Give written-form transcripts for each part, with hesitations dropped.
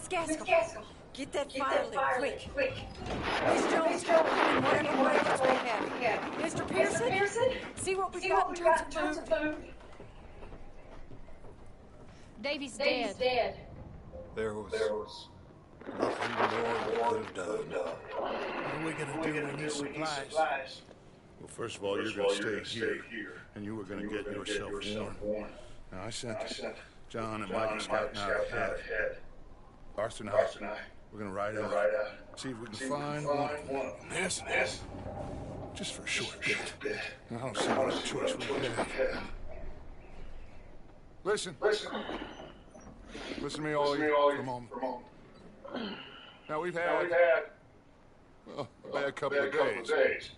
Gaskell, get that fire lit, quick. Miss Jones, help him in whatever blankets we have. Mr. Pearson, see what we've got in terms of food. Davy's dead. There was nothing more we could have done. What are we gonna do when these supplies? Well, first of all, you're going to stay here, and you were going to get yourself warm. Now, I sent John and Mike scouting out ahead. Arthur and I, we're going to ride out, see if we can find one. Yes. Just for a short bit. I don't see what choice we have. Listen to me, all of you, for a moment. Now, we've had a bad couple of days.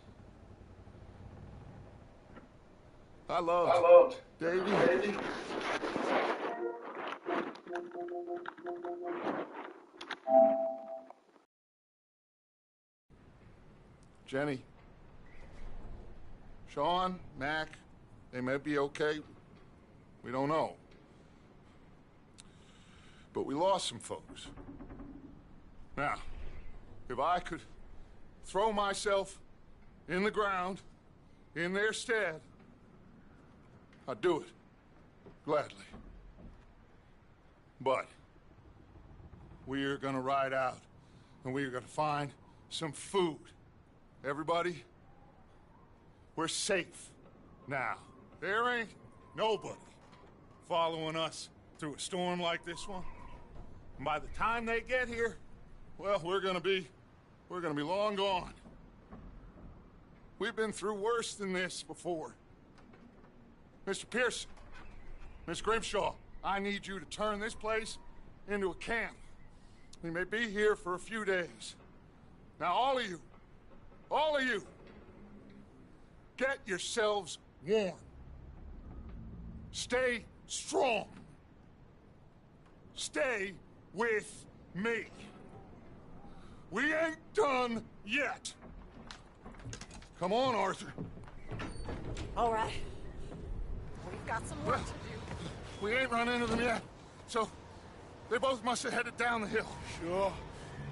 I loved Davy. Jenny. Sean, Mac, they may be okay. We don't know. But we lost some folks. Now, if I could throw myself in the ground in their stead, I'd do it, gladly. But we're gonna ride out, and we're gonna find some food. Everybody, we're safe now. There ain't nobody following us through a storm like this one. And by the time they get here, well, we're gonna be long gone. We've been through worse than this before. Mr. Pearson, Miss Grimshaw, I need you to turn this place into a camp. We may be here for a few days. Now, all of you, get yourselves warm. Stay strong. Stay with me. We ain't done yet. Come on, Arthur. All right. We've got some work to do. We ain't run into them yet, so they both must have headed down the hill. Sure.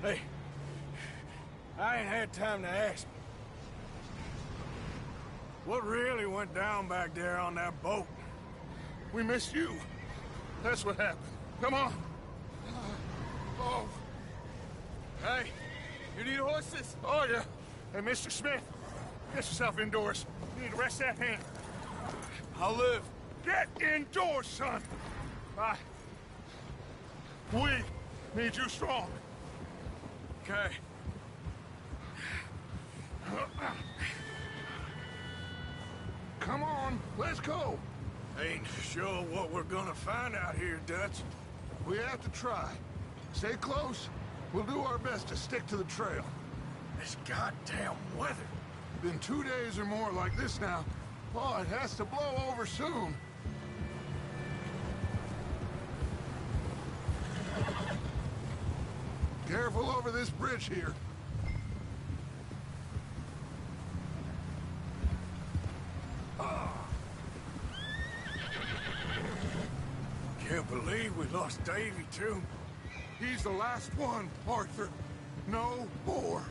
Hey, I ain't had time to ask. What really went down back there on that boat? We missed you. That's what happened. Come on. Oh. Hey, you need horses? Oh, yeah. Hey, Mr. Smith, get yourself indoors. You need to rest that hand. I'll live. Get indoors, son. We need you strong. Okay. Come on, let's go. Ain't sure what we're gonna find out here, Dutch. We have to try. Stay close. We'll do our best to stick to the trail. This goddamn weather. Been 2 days or more like this now. Oh, it has to blow over soon. Careful over this bridge here. Can't believe we lost Davy, too. He's the last one, Arthur. No more.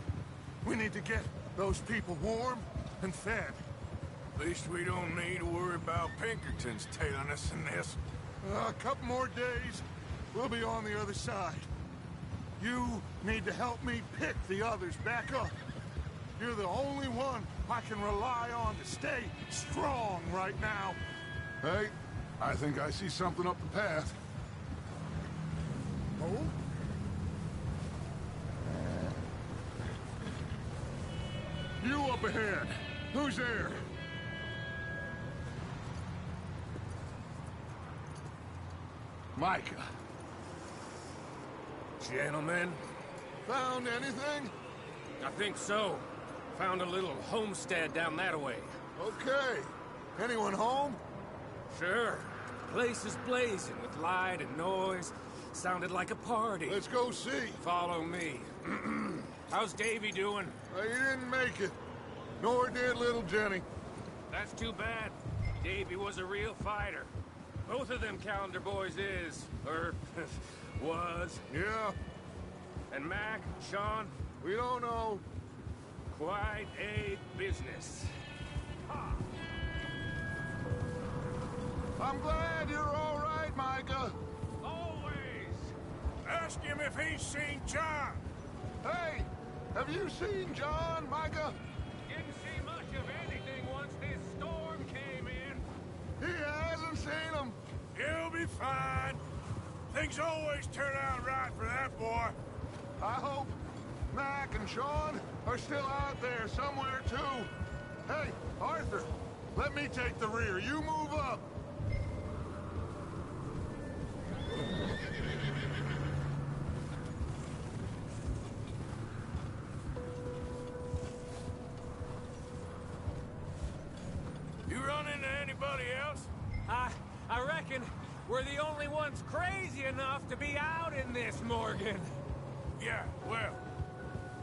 We need to get those people warm and fed. At least we don't need to worry about Pinkertons tailing us in this. A couple more days, we'll be on the other side. You need to help me pick the others back up. You're the only one I can rely on to stay strong right now. Hey, I think I see something up the path. Oh? You up ahead. Who's there? Micah. Gentlemen? Found anything? I think so. Found a little homestead down that way. Okay. Anyone home? Sure. Place is blazing with light and noise. Sounded like a party. Let's go see. Follow me. How's Davy doing? He didn't make it. Nor did little Jenny. That's too bad. Davy was a real fighter. Both of them calendar boys is. Or was. Yeah, And Mac, Sean, We don't know. quite a business. I'm glad you're all right, Micah. Always. Ask him if he's seen John. Hey, have you seen John, Micah? Didn't see much of anything once this storm came in. He hasn't seen him. He'll be fine. Things always turn out right for that boy. I hope Mac and Sean are still out there somewhere, too. Hey, Arthur, let me take the rear. You move up. You run into anybody else? I reckon we're the only ones crazy enough to be out in this, Morgan. Yeah, well,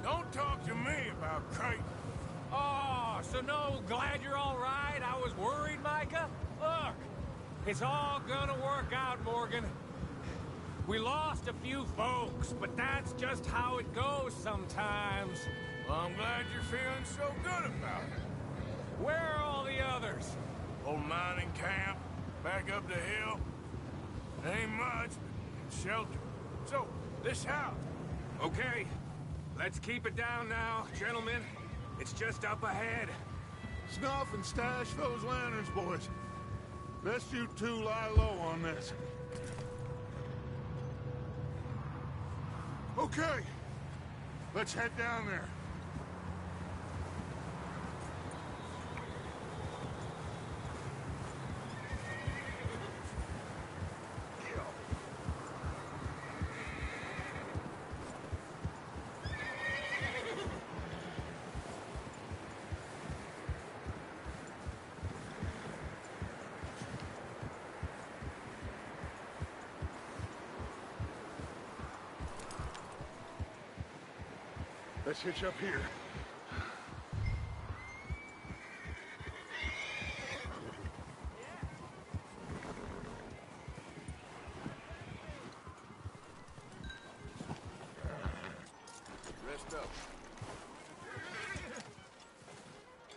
don't talk to me about Creighton. Oh, so no, glad you're all right. I was worried, Micah. Look, it's all gonna work out, Morgan. We lost a few folks, but that's just how it goes sometimes. Well, I'm glad you're feeling so good about it. Where are all the others? Old mining camp, back up the hill. Ain't much, but it's shelter. So, this house. Okay, let's keep it down now, gentlemen. It's just up ahead. Snuff and stash those lanterns, boys. Best you two lie low on this. Okay, let's head down there. Let's hitch up here. Rest up.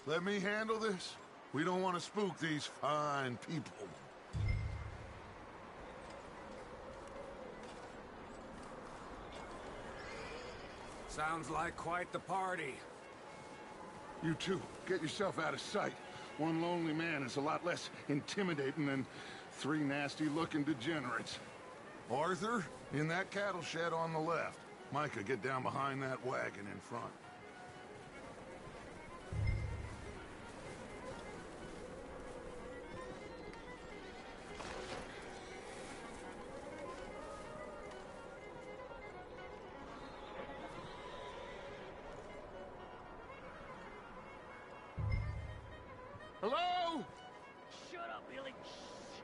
Let me handle this. We don't want to spook these fine people. Sounds like quite the party. You two, get yourself out of sight. One lonely man is a lot less intimidating than three nasty-looking degenerates. Arthur, in that cattle shed on the left. Micah, get down behind that wagon in front. Hello? Shut up, Billy.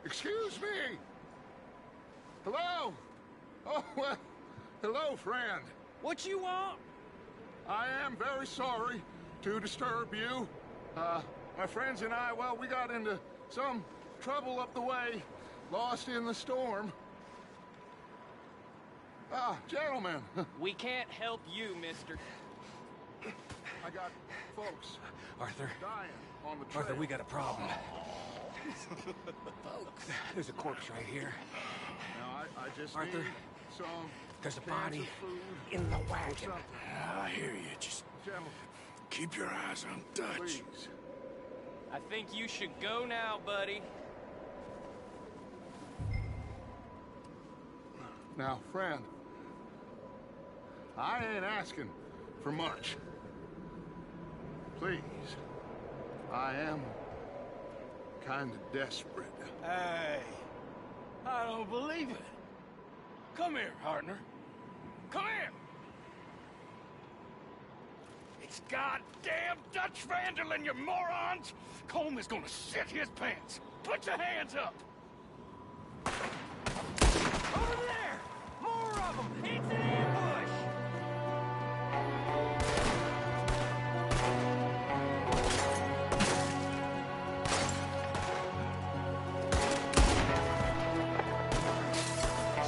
Excuse me? Hello? Oh, well, hello, friend. What you want? I am very sorry to disturb you. My friends and I, well, we got into some trouble up the way, lost in the storm. Ah, gentlemen, We can't help you, mister. I got folks Arthur, dying on the trail. Arthur, we got a problem. There's a corpse right here. Now, I just Arthur, need some there's a cans body of food in the or wagon. something. I hear you. Just Gentlemen, keep your eyes on Dutch. please. I think you should go now, buddy. Now, friend, I ain't asking for much. Please, I am kind of desperate. Hey, I don't believe it. Come here, partner. Come here. It's goddamn Dutch Vanderlyn, you morons! Colm is gonna shit his pants. Put your hands up. Over there! More of them! It's an ambush!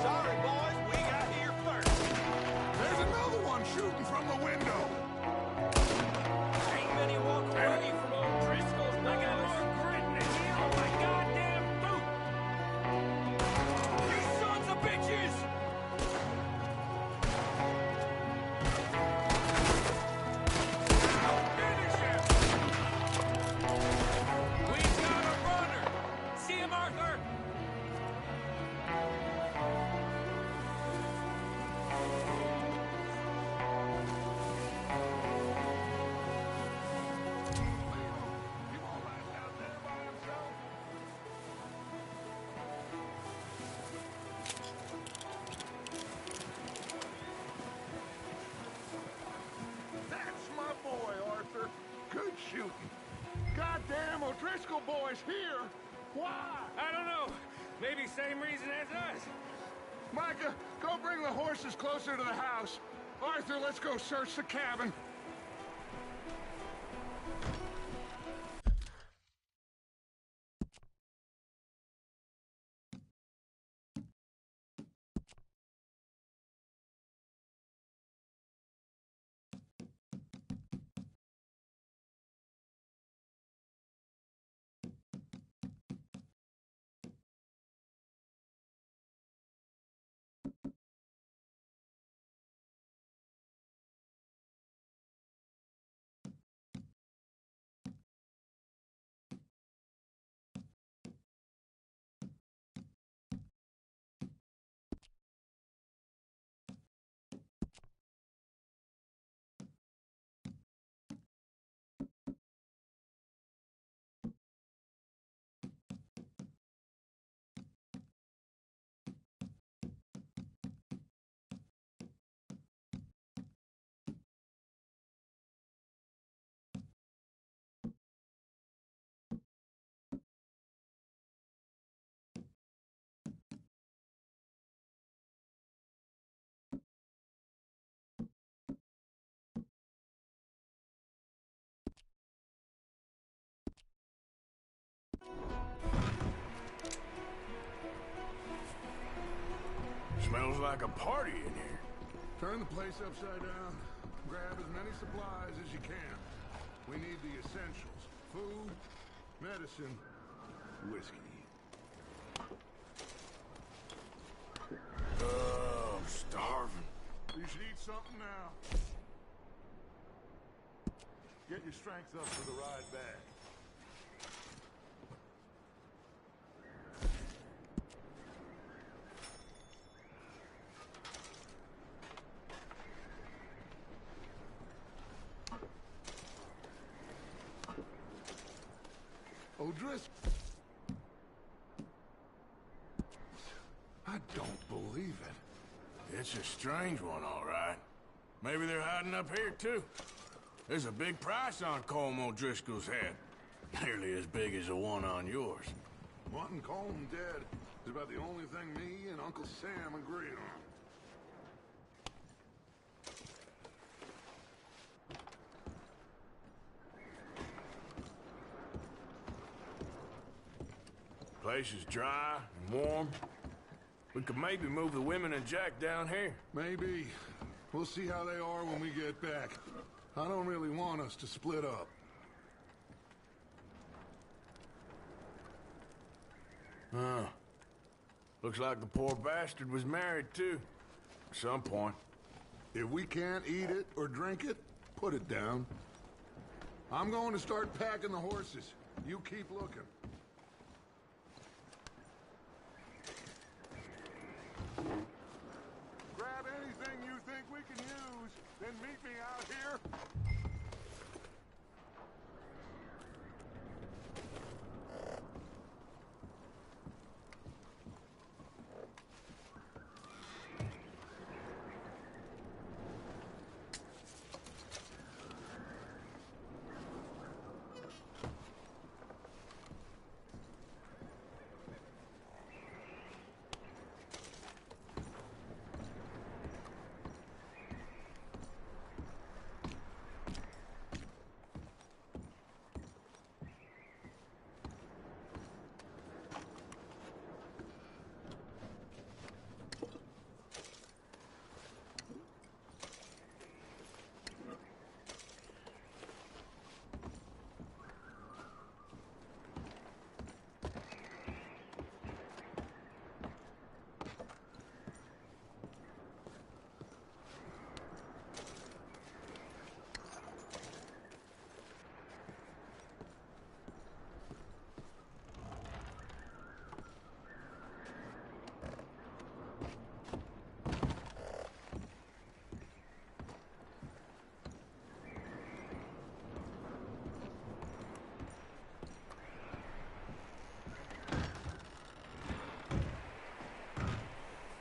Sorry, boys, we got here first. There's another boys here. Why? I don't know. Maybe same reason as us. Micah, go bring the horses closer to the house. Arthur, let's go search the cabin. Smells like a party in here. Turn the place upside down. Grab as many supplies as you can. We need the essentials. Food, medicine, whiskey. Oh, I'm starving. You should eat something now. Get your strength up for the ride back. O'Driscoll. I don't believe it. It's a strange one, all right. Maybe they're hiding up here, too. There's a big price on Colm O'Driscoll's head. Nearly as big as the one on yours. Wanting Colm dead is about the only thing me and Uncle Sam agree on. Place is dry and warm. We could maybe move the women and Jack down here. Maybe. We'll see how they are when we get back. I don't really want us to split up. Huh. Looks like the poor bastard was married, too. At some point. If we can't eat it or drink it, put it down. I'm going to start packing the horses. You keep looking. Grab anything you think we can use, then meet me out here.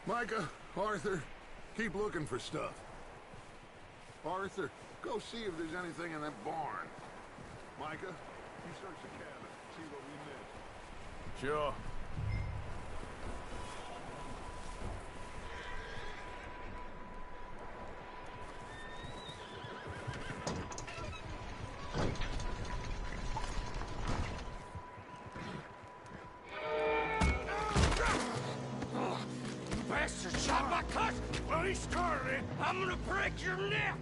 Micah, Arthur, keep looking for stuff. Arthur, go see if there's anything in that barn. Micah, you search the cabin, see what we Sure. Bastard shot my cousin! Well, he started it. I'm gonna break your neck!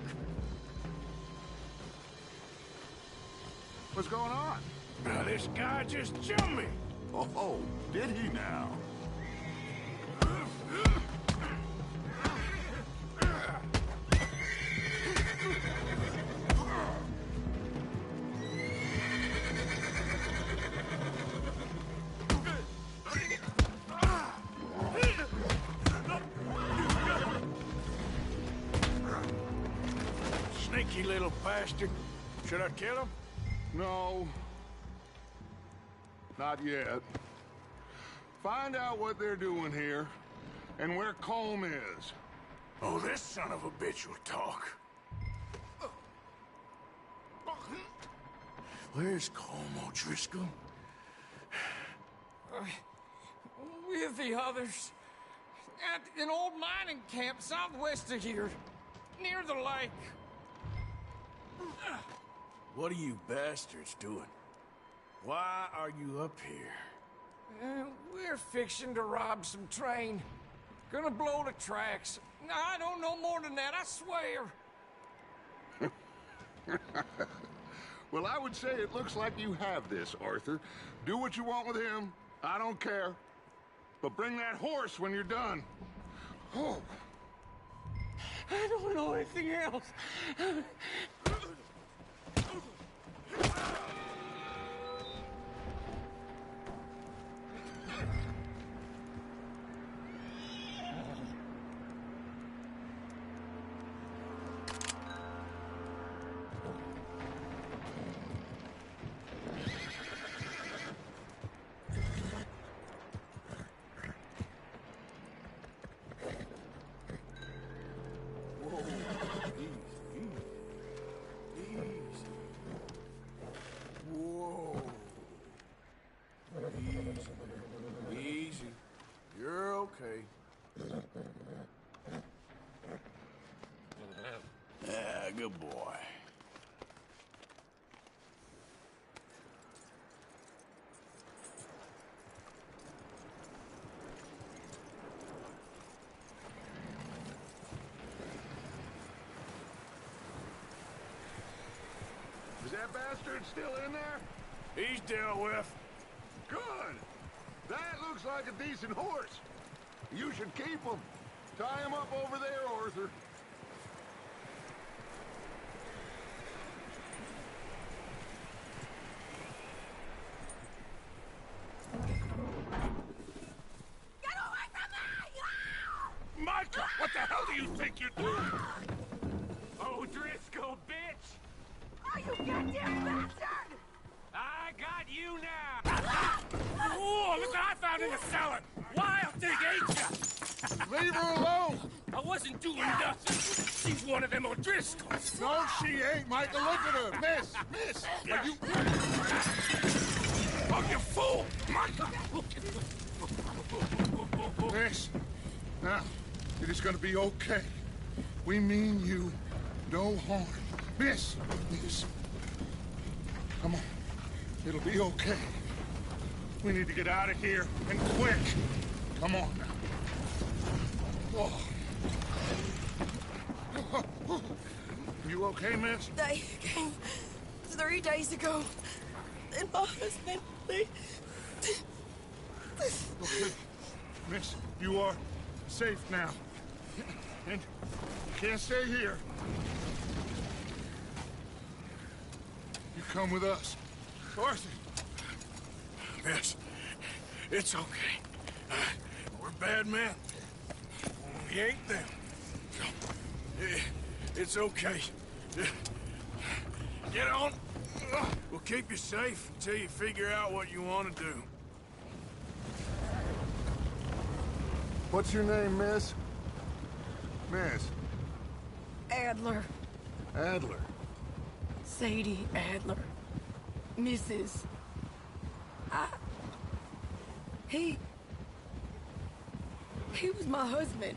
What's going on? Now, this guy just jumped me. Oh, did he now? Sneaky little bastard. Should I kill him? No. Not yet. Find out what they're doing here and where Colm is. Oh, this son of a bitch will talk. Where's Colm O'Driscoll? With the others. At an old mining camp southwest of here. Near the lake. What are you bastards doing? Why are you up here? We're fixing to rob some train. Gonna blow the tracks. I don't know more than that, I swear. Well, I would say it looks like you have this, Arthur. Do what you want with him. I don't care. But bring that horse when you're done. Oh. I don't know anything else. Easy. You're okay. Ah, good boy. Is that bastard still in there? He's dealt with. Good. That looks like a decent horse. You should keep him. Tie him up over there, Arthur. Get away from me! Micah, what the hell do you think you're doing? O'Driscoll, bitch! Oh, you goddamn bastard! I got you now! Oh, look what I found in the cellar! Wild thing, ain't ya? Leave her alone! I wasn't doing nothing. She's one of them O'Driscolls. No, she ain't, Micah. Look at her. Miss, are you... Oh, you fool! Micah! Miss, now, it is gonna be okay. We mean you no harm. Miss, come on. It'll be okay. We need to get out of here, and quick. Come on now. Oh. You okay, miss? They came 3 days ago. And my husband, they... Okay. Miss, you are safe now. And you can't stay here. You come with us. Arthur. Miss, it's okay. We're bad men. We ain't them. It's okay. Get on. We'll keep you safe until you figure out what you want to do. What's your name, miss? Miss. Adler. Adler. Sadie Adler. Mrs. He was my husband.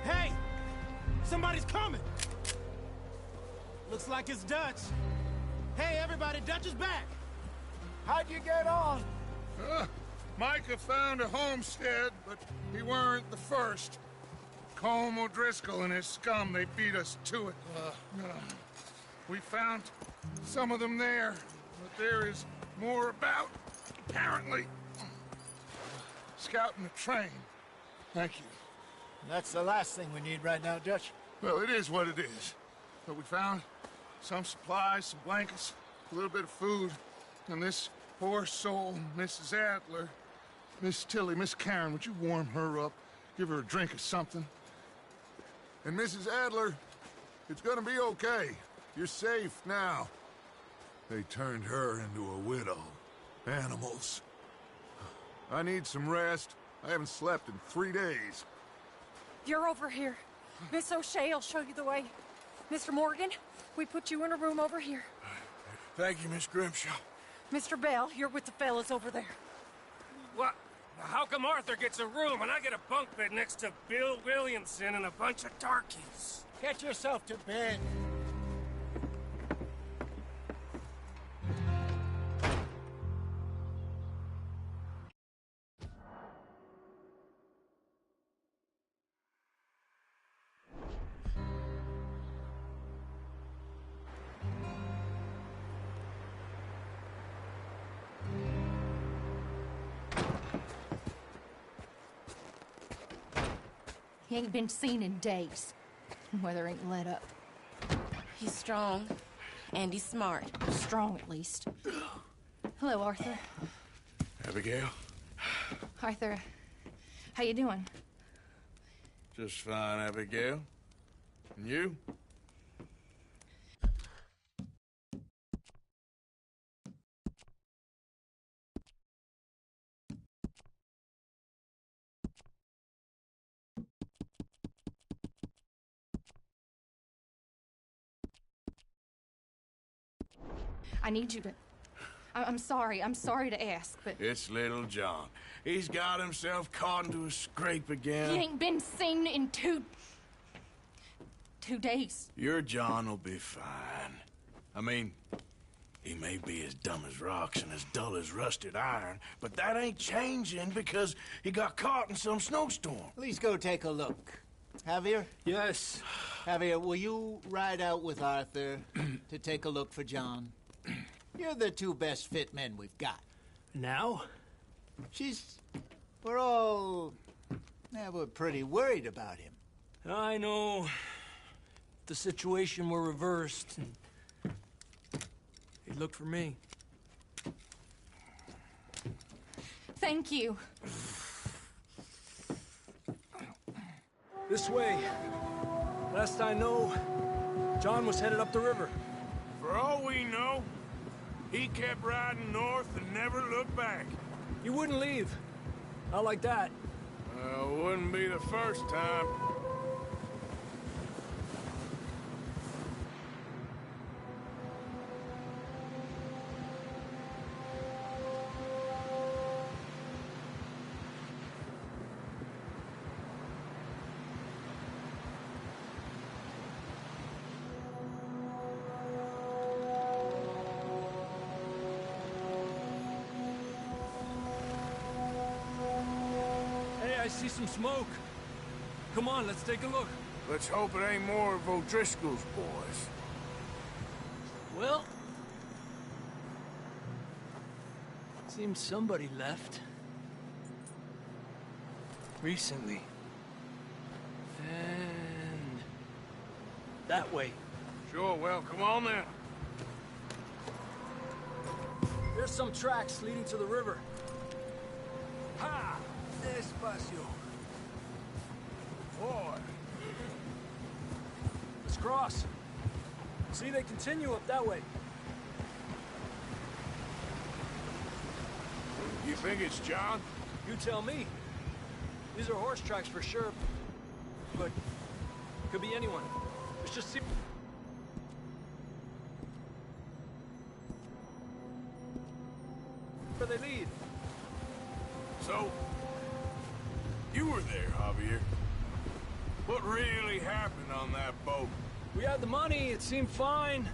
Hey! Somebody's coming! Looks like it's Dutch. Hey, everybody, Dutch is back! How'd you get on? Micah found a homestead, but he weren't the first. Colm O'Driscoll and his scum, they beat us to it. We found some of them there, but there is more about, apparently. Scouting the train. Thank you. That's the last thing we need right now, Dutch. Well, it is what it is. But we found some supplies, some blankets, a little bit of food, and this poor soul, Mrs. Adler, Miss Tilly, Miss Karen, would you warm her up? Give her a drink or something? And Mrs. Adler, it's gonna be okay. You're safe now. They turned her into a widow. Animals. I need some rest. I haven't slept in 3 days. You're over here. Miss O'Shea will show you the way. Mr. Morgan, we put you in a room over here. Thank you, Miss Grimshaw. Mr. Bell, you're with the fellas over there. What? How come Arthur gets a room and I get a bunk bed next to Bill Williamson and a bunch of darkies? Get yourself to bed. He ain't been seen in days. Weather ain't let up. He's strong, and he's smart. Strong, at least. Hello, Arthur. Abigail? Arthur, how you doing? Just fine, Abigail. And you? I need you to... I'm sorry to ask, but... It's little John. He's got himself caught into a scrape again. He ain't been seen in two days. Your John will be fine. I mean, he may be as dumb as rocks and as dull as rusted iron, but that ain't changing because he got caught in some snowstorm. Please go take a look. Javier? Yes. Javier, will you ride out with Arthur to take a look for John? You're the two best fit men we've got. Now? We're pretty worried about him. I know. If the situation were reversed, and he'd look for me. Thank you. This way. Last I know, John was headed up the river. For all we know, he kept riding north and never looked back. He wouldn't leave. Not like that. Wouldn't be the first time. I see some smoke. Come on, let's take a look. Let's hope it ain't more of O'Driscoll's boys. Well... seems somebody left. Recently. And... that way. Sure, well, come on then. There's some tracks leading to the river. Ha! Despacio. Boy. Let's cross. See, they continue up that way. think it's John? You tell me. These are horse tracks for sure, but could be anyone. Let's just see. Where they lead. So, you were there, Javier. What really happened on that boat? We had the money, it seemed fine.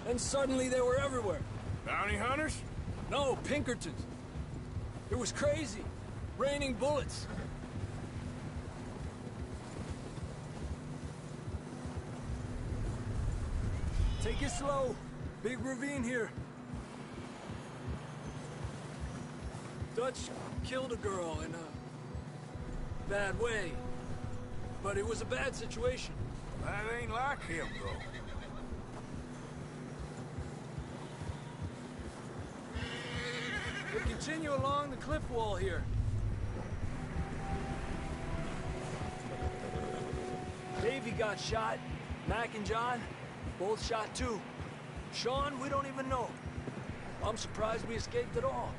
Then suddenly they were everywhere. Bounty hunters? No, Pinkertons. It was crazy. Raining bullets. Take it slow. Big ravine here. Dutch killed a girl in a bad way. But it was a bad situation. That ain't like him, though. We continue along the cliff wall here. Davey got shot. Mac and John, both shot too. Sean, we don't even know. I'm surprised we escaped at all.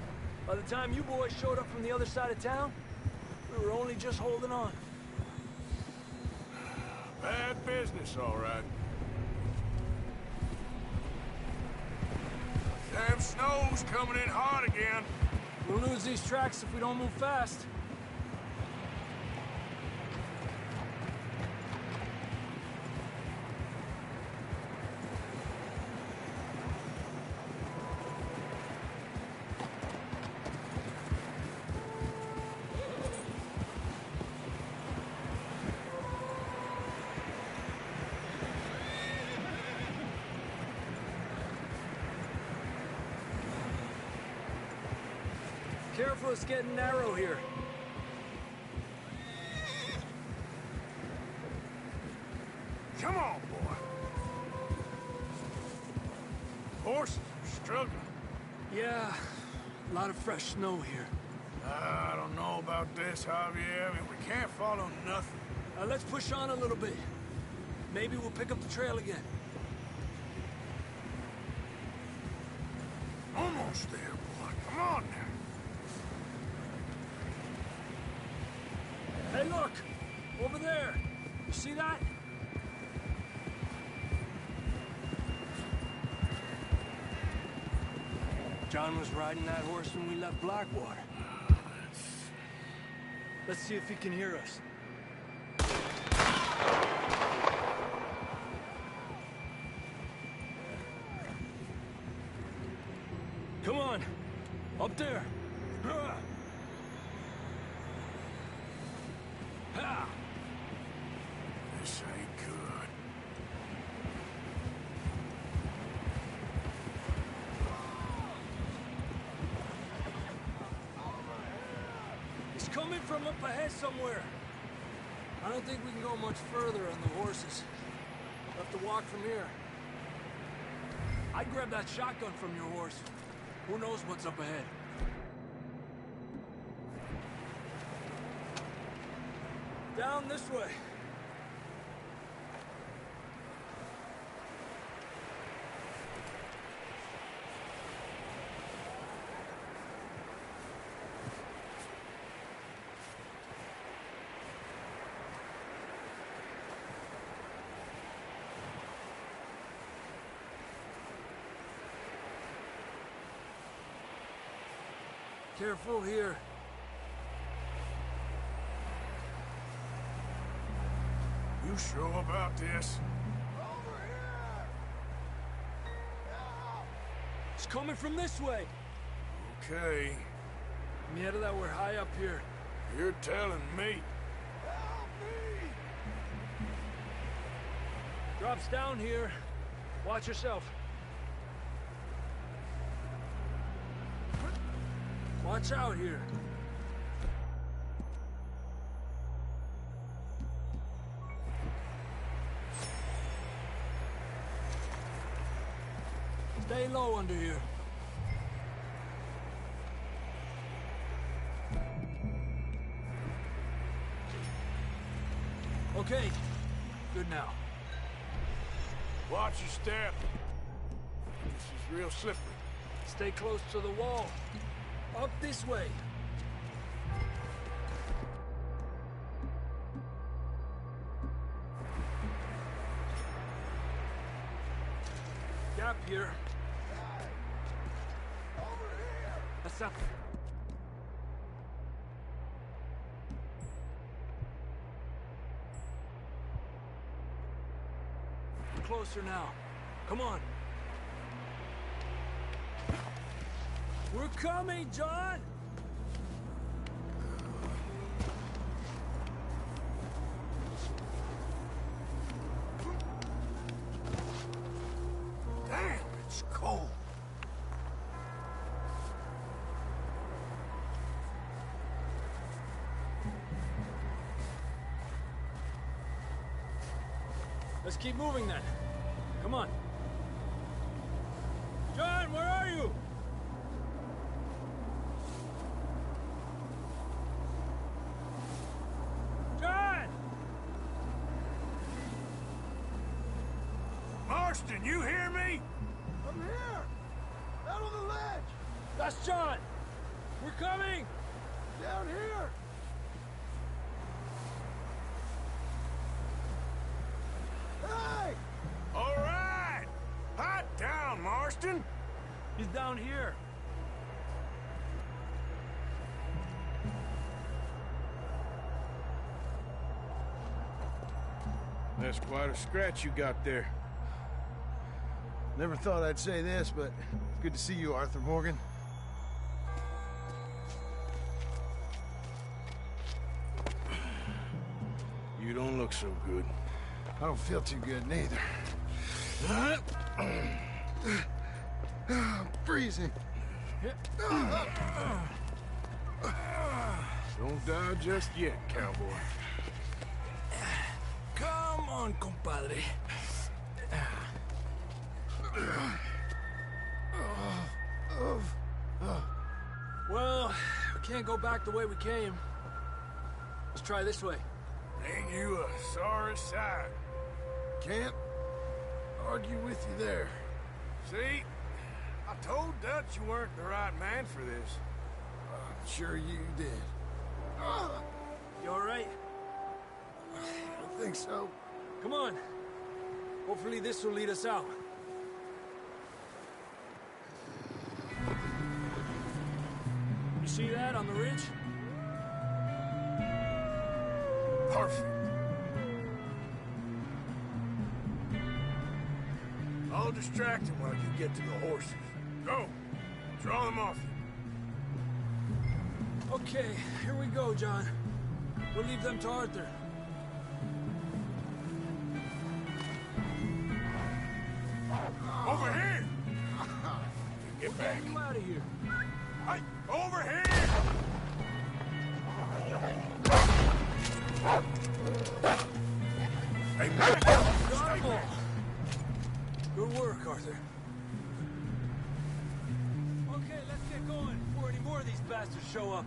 By the time you boys showed up from the other side of town, we were only just holding on. Bad business, all right. Damn snow's coming in hot again. We'll lose these tracks if we don't move fast. Careful, it's getting narrow here. Come on, boy. Horses are struggling. Yeah, a lot of fresh snow here. I don't know about this, Javier. I mean, we can't follow nothing. Let's push on a little bit. Maybe we'll pick up the trail again. Almost there, boy. Come on now. Hey, look! Over there! You see that? John was riding that horse when we left Blackwater. Let's see if he can hear us. Come on! Up there! This ain't good. It's coming from up ahead somewhere. I don't think we can go much further on the horses. We'll have to walk from here. I'd grab that shotgun from your horse. Who knows what's up ahead? Down this way. Careful here. You sure about this? It's coming from this way. Okay. Me out of that, we're high up here. You're telling me. Drops down here. Watch yourself. Watch out here. Stay low under here. Okay. Good now. Watch your step. This is real slippery. Stay close to the wall. Up this way. Gap here. That's up. We're closer now. Come on. We're coming, John! Damn, it's cold. Let's keep moving then. Come on. John, where are you? John! Marston, you hear me? I'm here! Out on the ledge! That's John! We're coming! Down here! Hey! All right! Hot down, Marston! He's down here. That's quite a scratch you got there. Never thought I'd say this, but it's good to see you, Arthur Morgan. You don't look so good. I don't feel too good neither. I'm freezing. Don't die just yet, cowboy. Come on, compadre. Well, we can't go back the way we came. Let's try this way. Ain't you a sorry sight? Can't argue with you there. See? I told Dutch you weren't the right man for this. I'm sure you did. You all right? I think so. Come on. Hopefully this will lead us out. You see that on the ridge? Perfect. I'll distract him while you get to the horses. Go. Draw them off you. Okay, here we go, John. We'll leave them to Arthur. Over here! Get back. Get you out of here. Hey, over here! Hey, back. Got 'em all. Good work, Arthur. Okay, let's get going before any more of these bastards show up.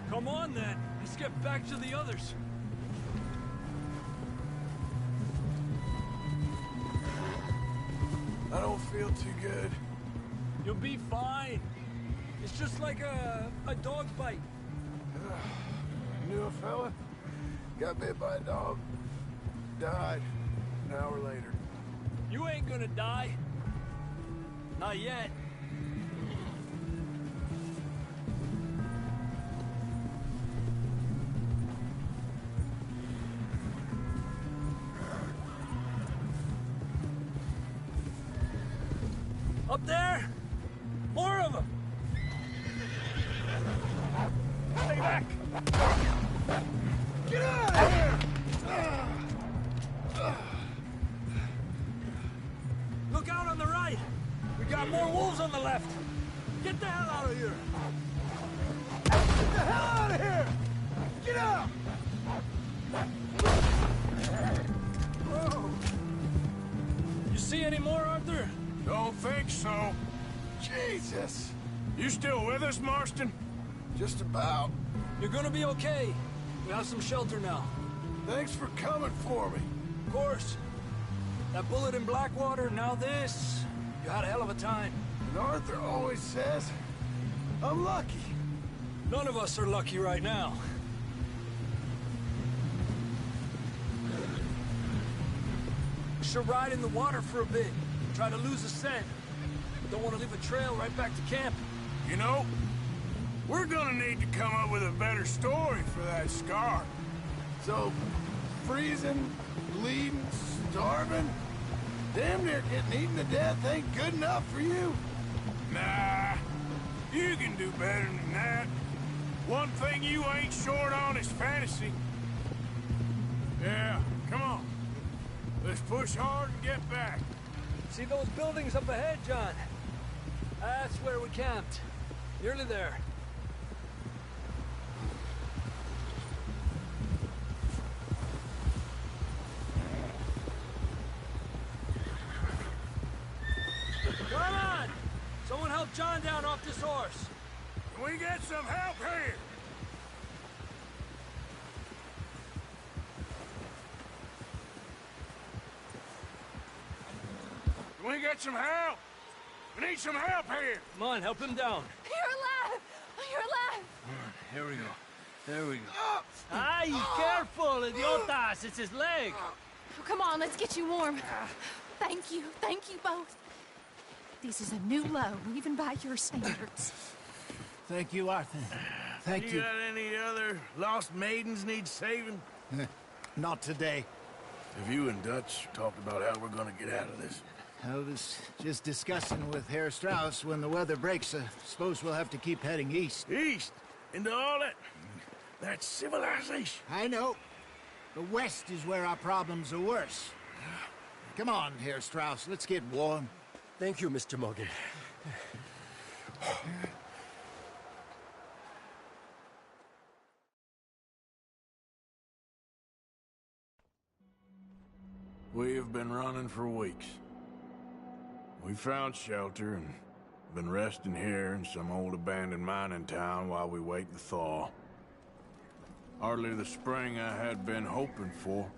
Come on, then. Let's get back to the others. I don't feel too good. You'll be fine. It's just like a dog bite. Knew a fella? Got bit by a dog. Died an hour later. You ain't gonna die. Not yet. Up there! More of them! Stay back! Get out of here! Look out on the right! We got more wolves on the left! Get the hell out of here! Get the hell out of here! Get out! Whoa! You see any more, Arthur? Don't think so. Jesus! You still with us, Marston? Just about. You're gonna be okay. We have some shelter now. Thanks for coming for me. Of course. That bullet in Blackwater, now this. You had a hell of a time. And Arthur always says, I'm lucky. None of us are lucky right now. Should ride in the water for a bit. Try to lose the scent. Don't want to leave a trail right back to camp. You know, we're gonna need to come up with a better story for that scar. So, freezing, bleeding, starving, damn near getting eaten to death ain't good enough for you? Nah, you can do better than that. One thing you ain't short on is fantasy. Yeah, come on. Let's push hard and get back. See those buildings up ahead, John? That's where we camped. Nearly there. Come on! Someone help John down off this horse. Can we get some help here? Can we get some help? We need some help here! Come on, help him down. You're alive! You're alive! Here we go. There we go. Ay, careful, idiotas! It's his leg! Oh, come on, let's get you warm. Thank you both. This is a new low, even by your standards. Thank you, Arthur. Thank you. Got any other lost maidens need saving? Not today. Have you and Dutch talked about how we're gonna get out of this? I was just discussing with Herr Strauss when the weather breaks. I suppose we'll have to keep heading east. East? Into all that civilization? I know. The west is where our problems are worse. Come on, Herr Strauss. Let's get warm. Thank you, Mr. Morgan. We have been running for weeks. We found shelter and been resting here in some old abandoned mining town while we wait the thaw. Hardly the spring I had been hoping for.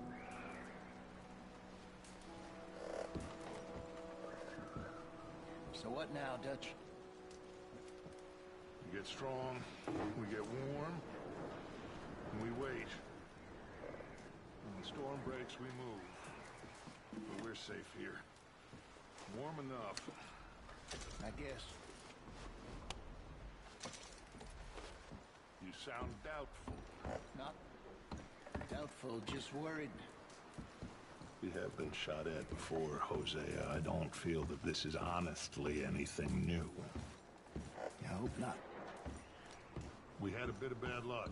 So what now, Dutch? We get strong, we get warm, and we wait. When the storm breaks, we move. But we're safe here. Warm enough. I guess. You sound doubtful. Not doubtful, just worried. We have been shot at before, Hosea. I don't feel that this is honestly anything new. I hope not. We had a bit of bad luck,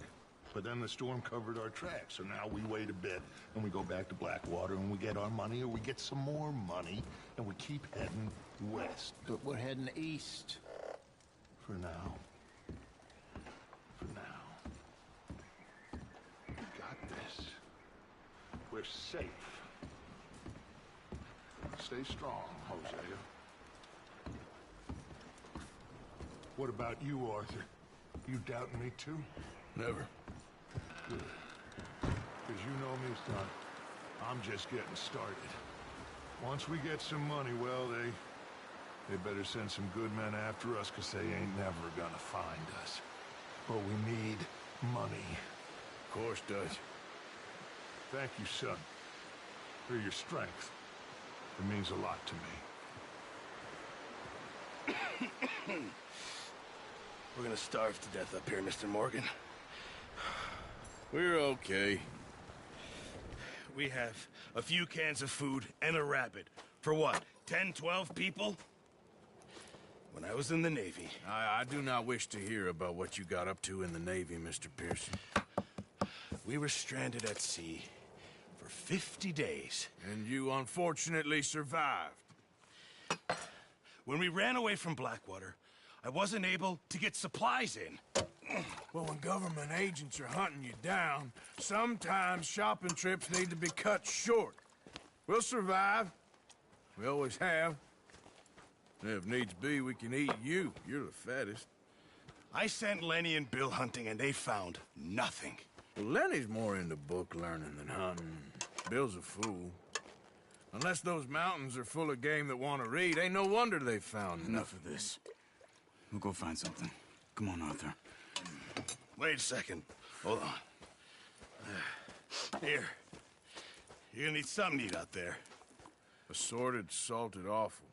but then the storm covered our tracks, so now we wait a bit, and we go back to Blackwater, and we get our money, or we get some more money, and we keep heading west. But we're heading east. For now. For now. We got this. We're safe. Stay strong, Hosea. What about you, Arthur? You doubting me too? Never. Good. Because you know me, son. I'm just getting started. Once we get some money, well, they better send some good men after us, because they ain't never gonna find us. But we need money. Of course, Dutch. Thank you, son. For your strength. It means a lot to me. We're gonna starve to death up here, Mr. Morgan. We're okay. We have a few cans of food and a rabbit. For what, 10, 12 people? When I was in the Navy... I do not wish to hear about what you got up to in the Navy, Mr. Pearson. We were stranded at sea for 50 days. And you unfortunately survived. When we ran away from Blackwater, I wasn't able to get supplies in. Well, when government agents are hunting you down, sometimes shopping trips need to be cut short. We'll survive. We always have. And if needs be, we can eat you. You're the fattest. I sent Lenny and Bill hunting, and they found nothing. Well, Lenny's more into book learning than hunting. Bill's a fool. Unless those mountains are full of game that want to read, ain't no wonder they found Enough of this. We'll go find something. Come on, Arthur. Wait a second. Hold on. Here. You're gonna need something to eat out there. Assorted, salted offal.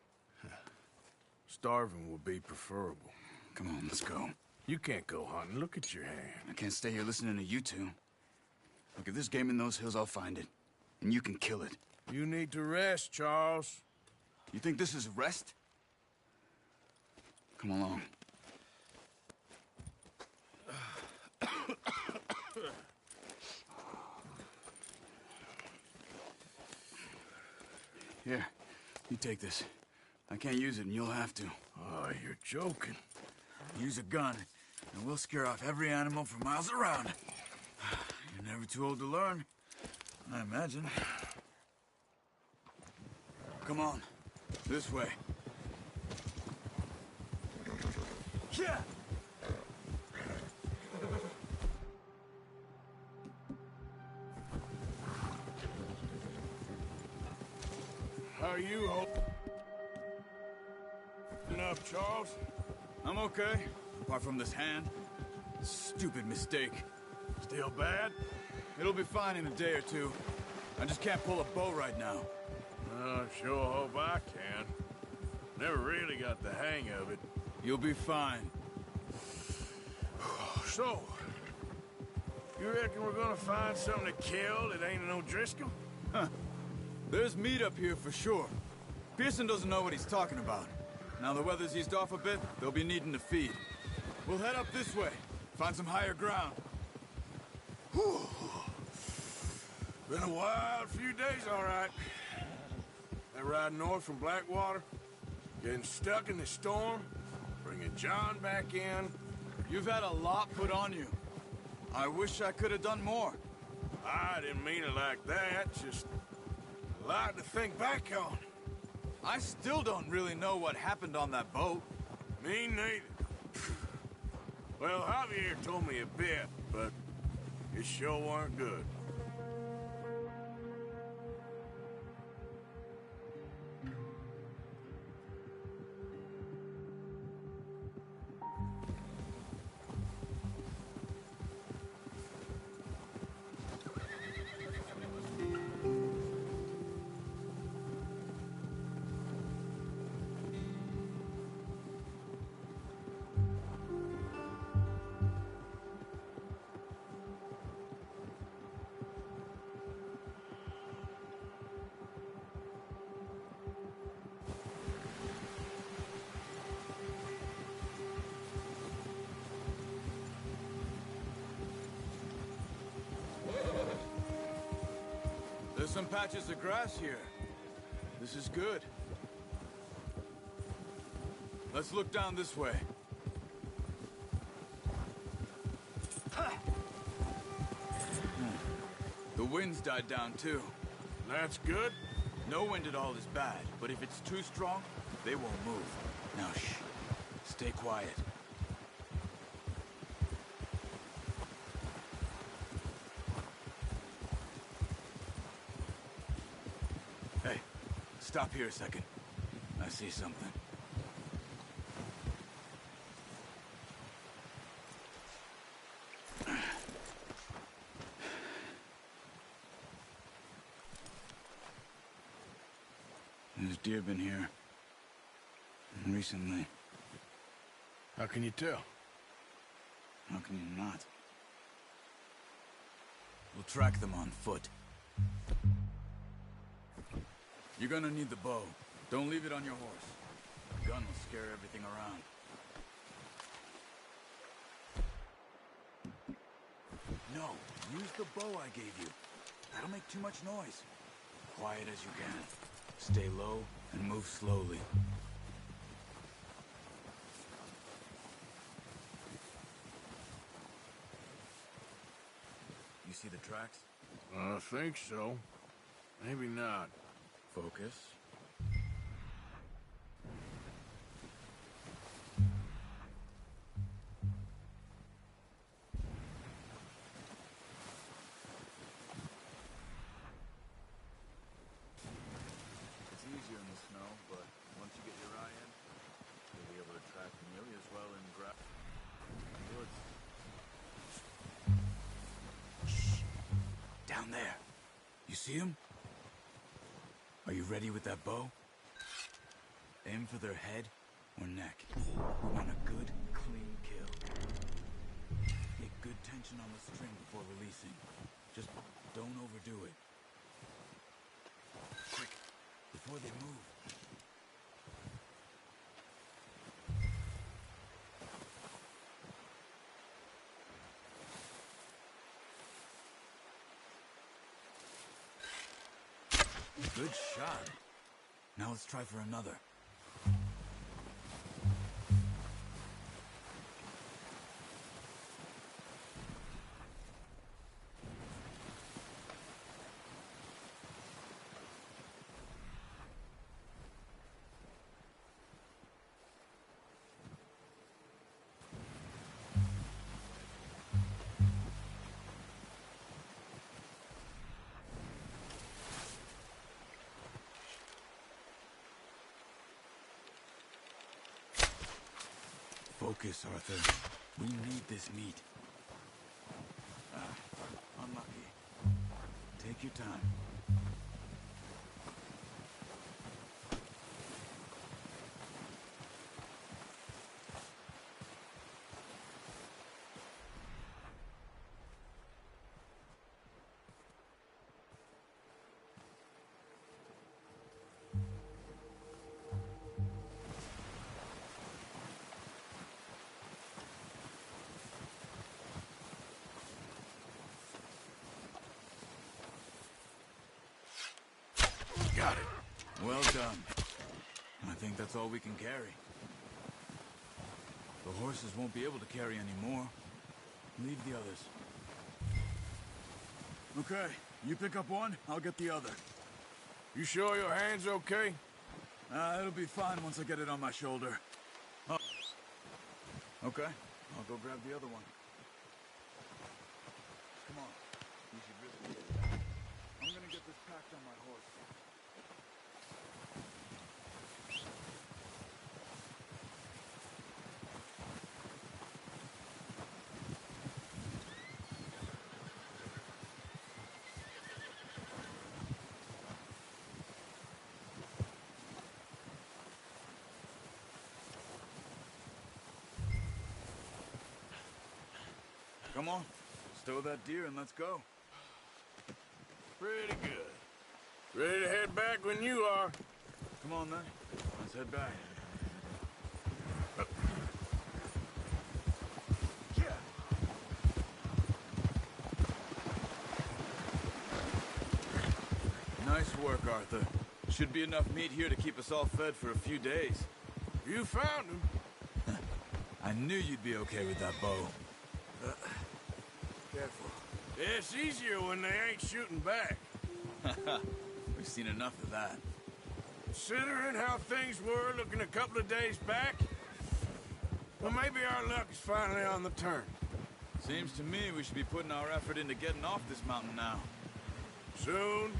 Starving would be preferable. Come on, let's go. You can't go hunting. Look at your hand. I can't stay here listening to you two. Look, if there's game in those hills, I'll find it. And you can kill it. You need to rest, Charles. You think this is rest? Come along. Here, you take this. I can't use it, and you'll have to. Oh, you're joking. Use a gun, and we'll scare off every animal for miles around. You're never too old to learn, I imagine. Come on, this way. Yeah! How are you holding up, Charles? I'm okay, apart from this hand. Stupid mistake. Still bad? It'll be fine in a day or two. I just can't pull a bow right now. I sure hope I can. Never really got the hang of it. You'll be fine. So, you reckon we're gonna find something to kill that ain't an O'Driscoll? Huh. There's meat up here for sure. Pearson doesn't know what he's talking about. Now the weather's eased off a bit, they'll be needing to feed. We'll head up this way, find some higher ground. Whew. Been a wild few days, all right. That ride north from Blackwater, getting stuck in the storm, bringing John back in. You've had a lot put on you. I wish I could have done more. I didn't mean it like that, just a lot to think back on. I still don't really know what happened on that boat. Me neither. Well, Javier told me a bit, but it sure weren't good. There's some patches of grass here. This is good. Let's look down this way. The wind's died down too. That's good. No wind at all is bad, but if it's too strong, they won't move. Now shh. Stay quiet. Hey, stop here a second. I see something. There's deer been here. Recently. How can you tell? How can you not? We'll track them on foot. You're gonna need the bow. Don't leave it on your horse. The gun will scare everything around. No, use the bow I gave you. That'll make too much noise. Quiet as you can. Stay low and move slowly. see the tracks? I think so. Maybe not. Focus. It's easier in the snow, but once you get your eye in, you'll be able to track nearly as well in woods. Shh. Down there. You see him? Are you ready with that bow? Aim for their head or neck. We want a good, clean kill. Get good tension on the string before releasing. Just don't overdo it. Quick, before they move. Good shot. Now let's try for another. Focus, Arthur. We need this meat. Unlucky. Take your time. Got it. Well done. I think that's all we can carry. The horses won't be able to carry any more. Leave the others. Okay, you pick up one, I'll get the other. You sure your hand's okay? It'll be fine once I get it on my shoulder. Oh. Okay, I'll go grab the other one. Come on. You should really get it. I'm gonna get this packed on my horse. Come on, stow that deer and let's go. Pretty good. Ready to head back when you are. Come on then, let's head back. Nice work, Arthur. Should be enough meat here to keep us all fed for a few days. You found him. I knew you'd be okay with that bow. Careful. It's easier when they ain't shooting back. We've seen enough of that. Considering how things were looking a couple of days back, well, maybe our luck is finally on the turn. Seems to me we should be putting our effort into getting off this mountain now. Soon.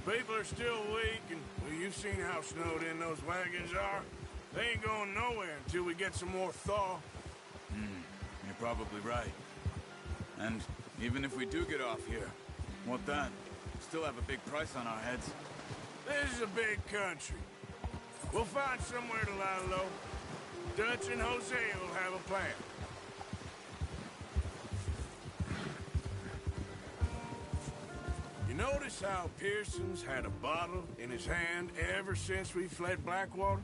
People are still weak, and well, you've seen how snowed in those wagons are. They ain't going nowhere until we get some more thaw. You're probably right. And even if we do get off here, what then? Still have a big price on our heads. This is a big country. We'll find somewhere to lie low. Dutch and Jose will have a plan. You notice how Pearson's had a bottle in his hand ever since we fled Blackwater?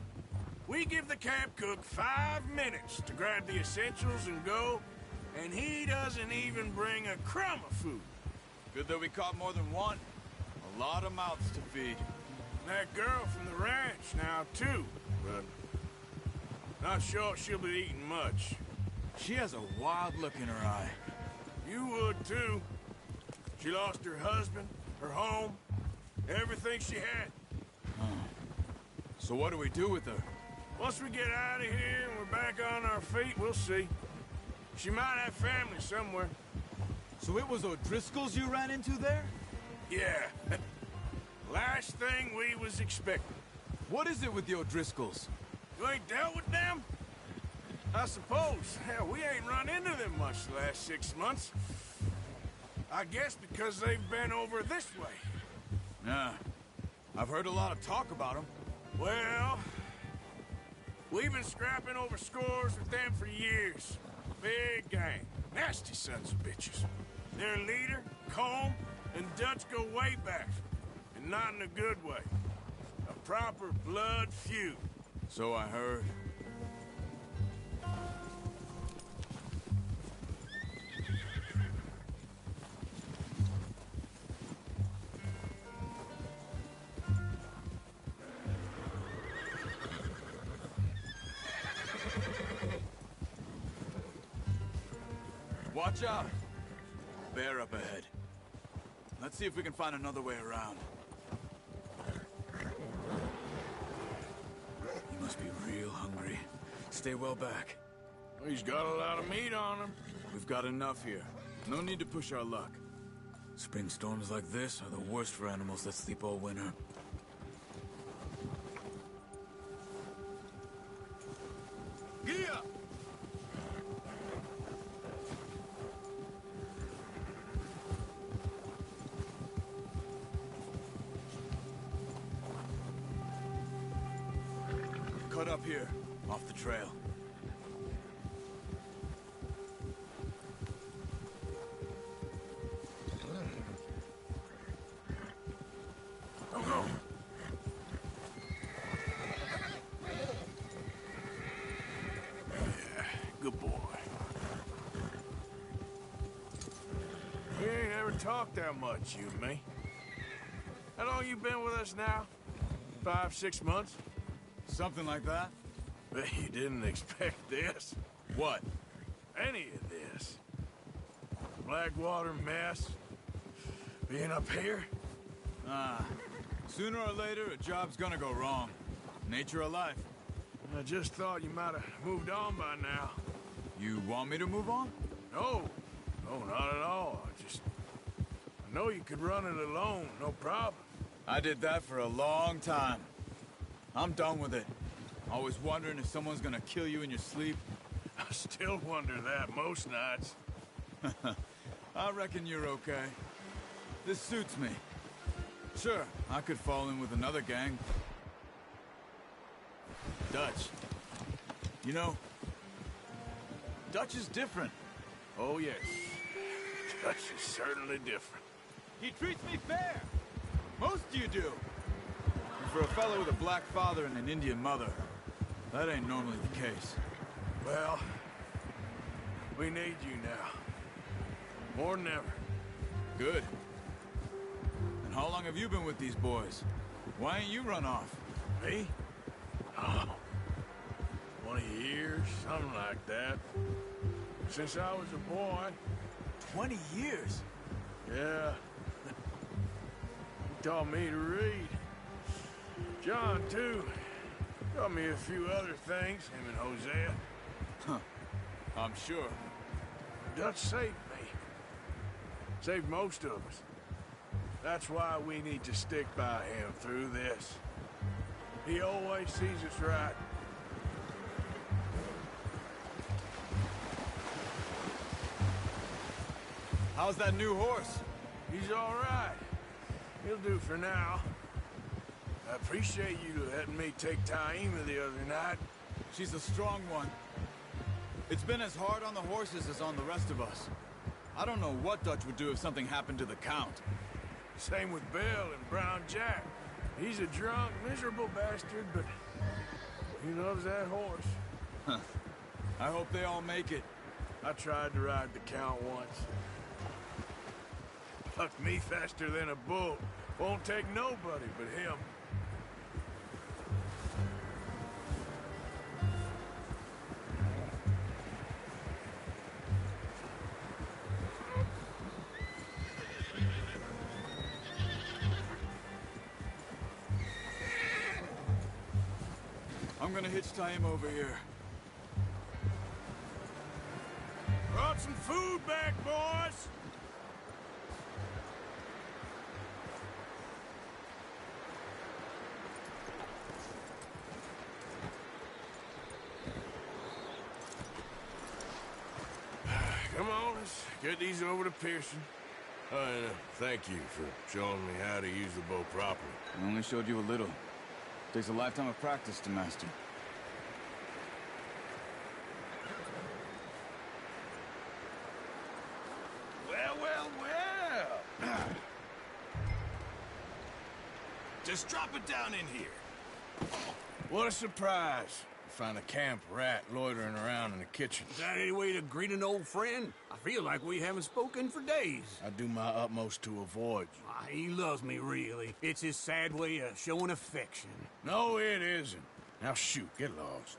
We give the camp cook 5 minutes to grab the essentials and go, and he doesn't even bring a crumb of food. Good that we caught more than one. A lot of mouths to feed. That girl from the ranch now, too, but not sure she'll be eating much. She has a wild look in her eye. You would, too. She lost her husband, her home, everything she had. So what do we do with her? Once we get out of here and we're back on our feet, we'll see. She might have family somewhere. So it was O'Driscoll's you ran into there? Yeah. Last thing we was expecting. What is it with the O'Driscolls? You ain't dealt with them? I suppose. Hell, we ain't run into them much the last 6 months. I guess because they've been over this way. Nah. I've heard a lot of talk about them. Well, we've been scrapping over scores with them for years. Big gang. Nasty sons of bitches. Their leader, Combe, and Dutch go way back. And not in a good way. A proper blood feud. So I heard. Watch out! Bear up ahead. Let's see if we can find another way around. You must be real hungry. Stay well back. He's got a lot of meat on him. We've got enough here. No need to push our luck. Spring storms like this are the worst for animals that sleep all winter. Giddy up! Cut up here, off the trail. Good boy. We ain't ever talked that much, you and me. How long you been with us now? 5, 6 months? Something like that? Bet you didn't expect this. What? Any of this. Blackwater mess. Being up here. Sooner or later, a job's gonna go wrong. Nature of life. I just thought you might have moved on by now. You want me to move on? No. No, not at all. I know you could run it alone, no problem. I did that for a long time. I'm done with it. Always wondering if someone's gonna kill you in your sleep. I still wonder that most nights. I reckon you're okay. This suits me. Sure, I could fall in with another gang. Dutch. You know, Dutch is different. Oh, yes. Dutch is certainly different. He treats me fair. Most of you do. And for a fellow with a black father and an Indian mother, that ain't normally the case. Well, we need you now. More than ever. Good. And how long have you been with these boys? Why ain't you run off? Me? Oh, 20 years, something like that. Since I was a boy. 20 years? Yeah. He taught me to read. John, too. Taught me a few other things, him and Hosea. Huh. I'm sure. Dutch saved me. Saved most of us. That's why we need to stick by him through this. He always sees us right. How's that new horse? He's all right. He'll do for now. I appreciate you letting me take Taima the other night. She's a strong one. It's been as hard on the horses as on the rest of us. I don't know what Dutch would do if something happened to the Count. Same with Bill and Brown Jack. He's a drunk, miserable bastard, but he loves that horse. Huh. I hope they all make it. I tried to ride the Count once. Bucked me faster than a bull. Won't take nobody but him. I'm gonna hitch tie him over here. Brought some food back, boys. Come on, let's get these over to Pearson. And thank you for showing me how to use the bow properly. I only showed you a little. Takes a lifetime of practice to master. Well, well, well. Just drop it down in here. What a surprise. Find a camp rat loitering around in the kitchen. Is that any way to greet an old friend? I feel like we haven't spoken for days. I do my utmost to avoid you. He loves me, really. It's his sad way of showing affection. No, it isn't. Now shoot, get lost.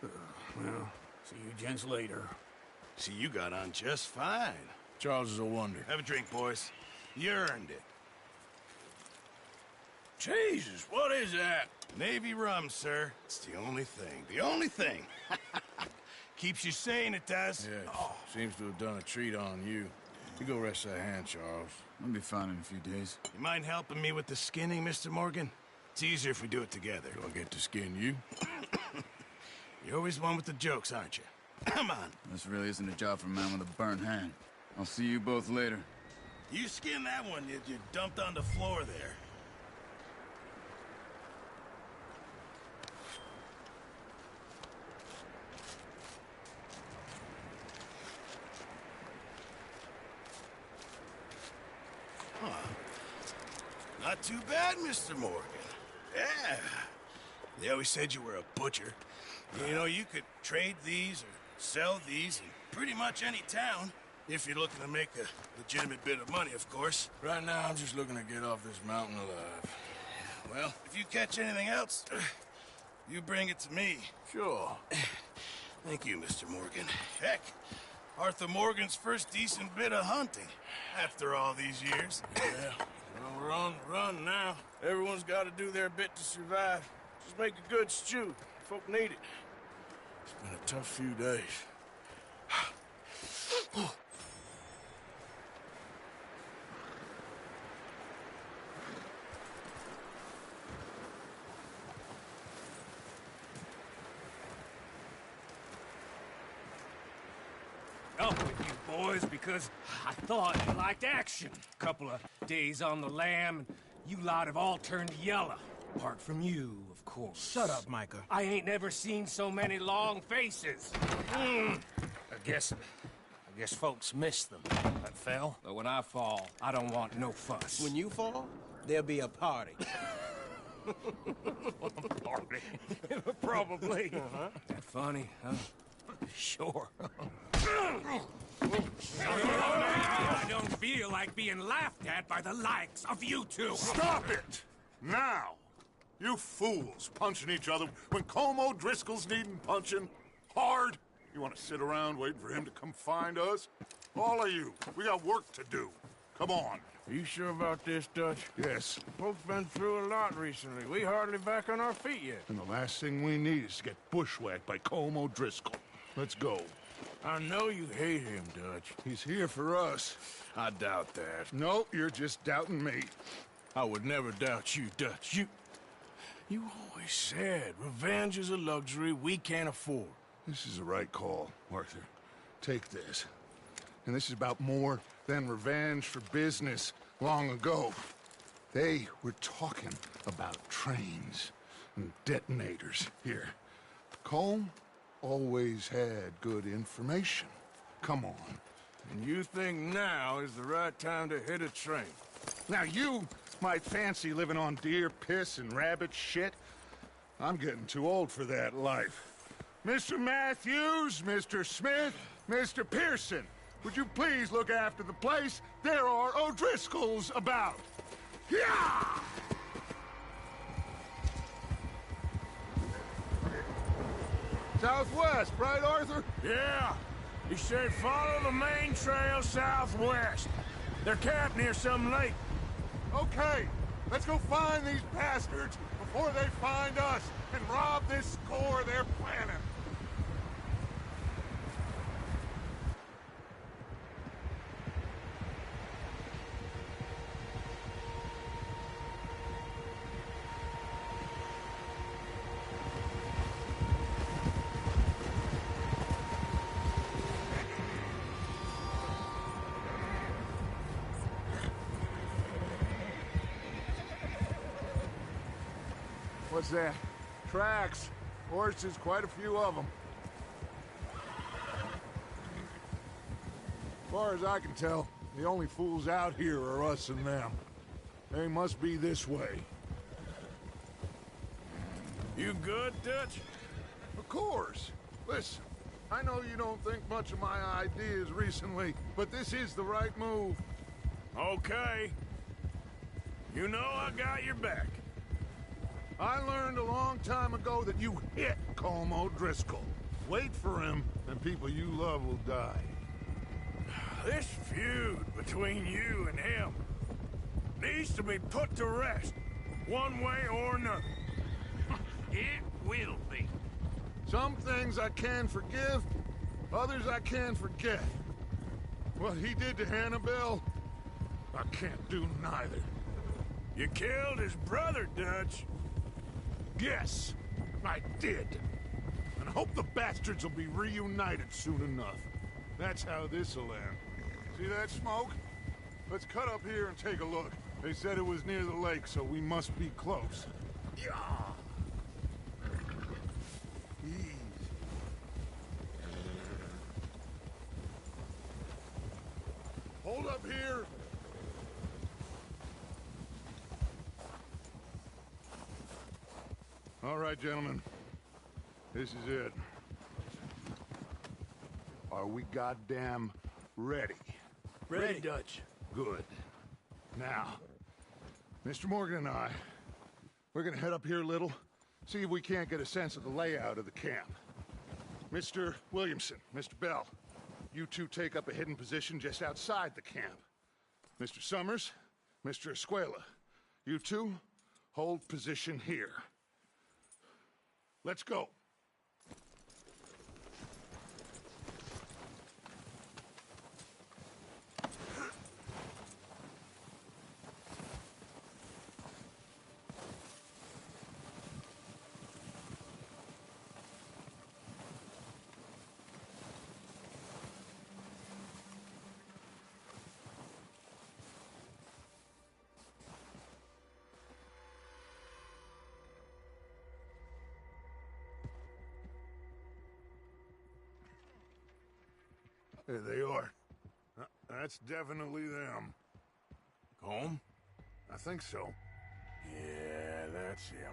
Well, see you gents later. See, you got on just fine. Charles is a wonder. Have a drink, boys. You earned it. Jesus, what is that? Navy rum, sir. It's the only thing. The only thing. Keeps you sane, it does. Yes, seems to have done a treat on you. You go rest that hand, Charles. I'll be fine in a few days. You mind helping me with the skinning, Mr. Morgan? It's easier if we do it together. Do I get to skin you? You're always one with the jokes, aren't you? Come on. This really isn't a job for a man with a burnt hand. I'll see you both later. You skin that one you dumped on the floor there. Not too bad, Mr. Morgan. Yeah. They always said you were a butcher. You know, you could trade these or sell these in pretty much any town. If you're looking to make a legitimate bit of money, of course. Right now, I'm just looking to get off this mountain alive. Well, if you catch anything else, you bring it to me. Sure. Thank you, Mr. Morgan. Heck, Arthur Morgan's first decent bit of hunting after all these years. Yeah. Well, we're on the run now. Everyone's got to do their bit to survive. Just make a good stew. Folk need it. It's been a tough few days. Up with you boys because I thought you liked action. Couple of days on the lam, and you lot have all turned yellow. Apart from you, of course. Shut up, Micah. I ain't never seen so many long faces. I guess folks miss them. That fell. But when I fall, I don't want no fuss. When you fall, there'll be a party. Party. Probably. That funny, huh? Sure. I don't feel like being laughed at by the likes of you two. Stop it! Now! You fools punching each other when Colm O'Driscoll's needing punching. Hard! You want to sit around waiting for him to come find us? All of you, we got work to do. Come on. Are you sure about this, Dutch? Yes. Folks been through a lot recently. We hardly back on our feet yet. And the last thing we need is to get bushwhacked by Colm O'Driscoll. Let's go. I know you hate him, Dutch. He's here for us. I doubt that. No, you're just doubting me. I would never doubt you, Dutch. You always said revenge is a luxury we can't afford. This is the right call, Arthur. Take this. And this is about more than revenge for business long ago. They were talking about trains and detonators here. Colm always had good information. Come on. And you think now is the right time to hit a train? Now you might fancy living on deer piss and rabbit shit. I'm getting too old for that life. Mr. Matthews, Mr. Smith, Mr. Pearson, would you please look after the place? There are O'Driscolls about. Yeah! Southwest, right, Arthur? Yeah. He said follow the main trail southwest. They're camped near some lake. Okay, let's go find these bastards before they find us and rob this score they're planning. What's that? Tracks. Horses, quite a few of them. As far as I can tell, the only fools out here are us and them. They must be this way. You good, Dutch? Of course. Listen, I know you don't think much of my ideas recently, but this is the right move. Okay. You know I got your back. I learned a long time ago that you hit Colm O'Driscoll. Wait for him, and people you love will die. This feud between you and him needs to be put to rest, one way or another. It will be. Some things I can forgive, others I can forget. What he did to Annabelle, I can't do neither. You killed his brother, Dutch. Yes, I did. And I hope the bastards will be reunited soon enough. That's how this'll end. See that smoke? Let's cut up here and take a look. They said it was near the lake, so we must be close. Yeah. Easy. Hold up here. All right, gentlemen. This is it. Are we goddamn ready? Ready, Dutch. Good. Now, Mr. Morgan and I, we're gonna head up here a little, see if we can't get a sense of the layout of the camp. Mr. Williamson, Mr. Bell, you two take up a hidden position just outside the camp. Mr. Summers, Mr. Escuela, you two hold position here. Let's go. There they are. That's definitely them. Colm? I think so. Yeah, that's him.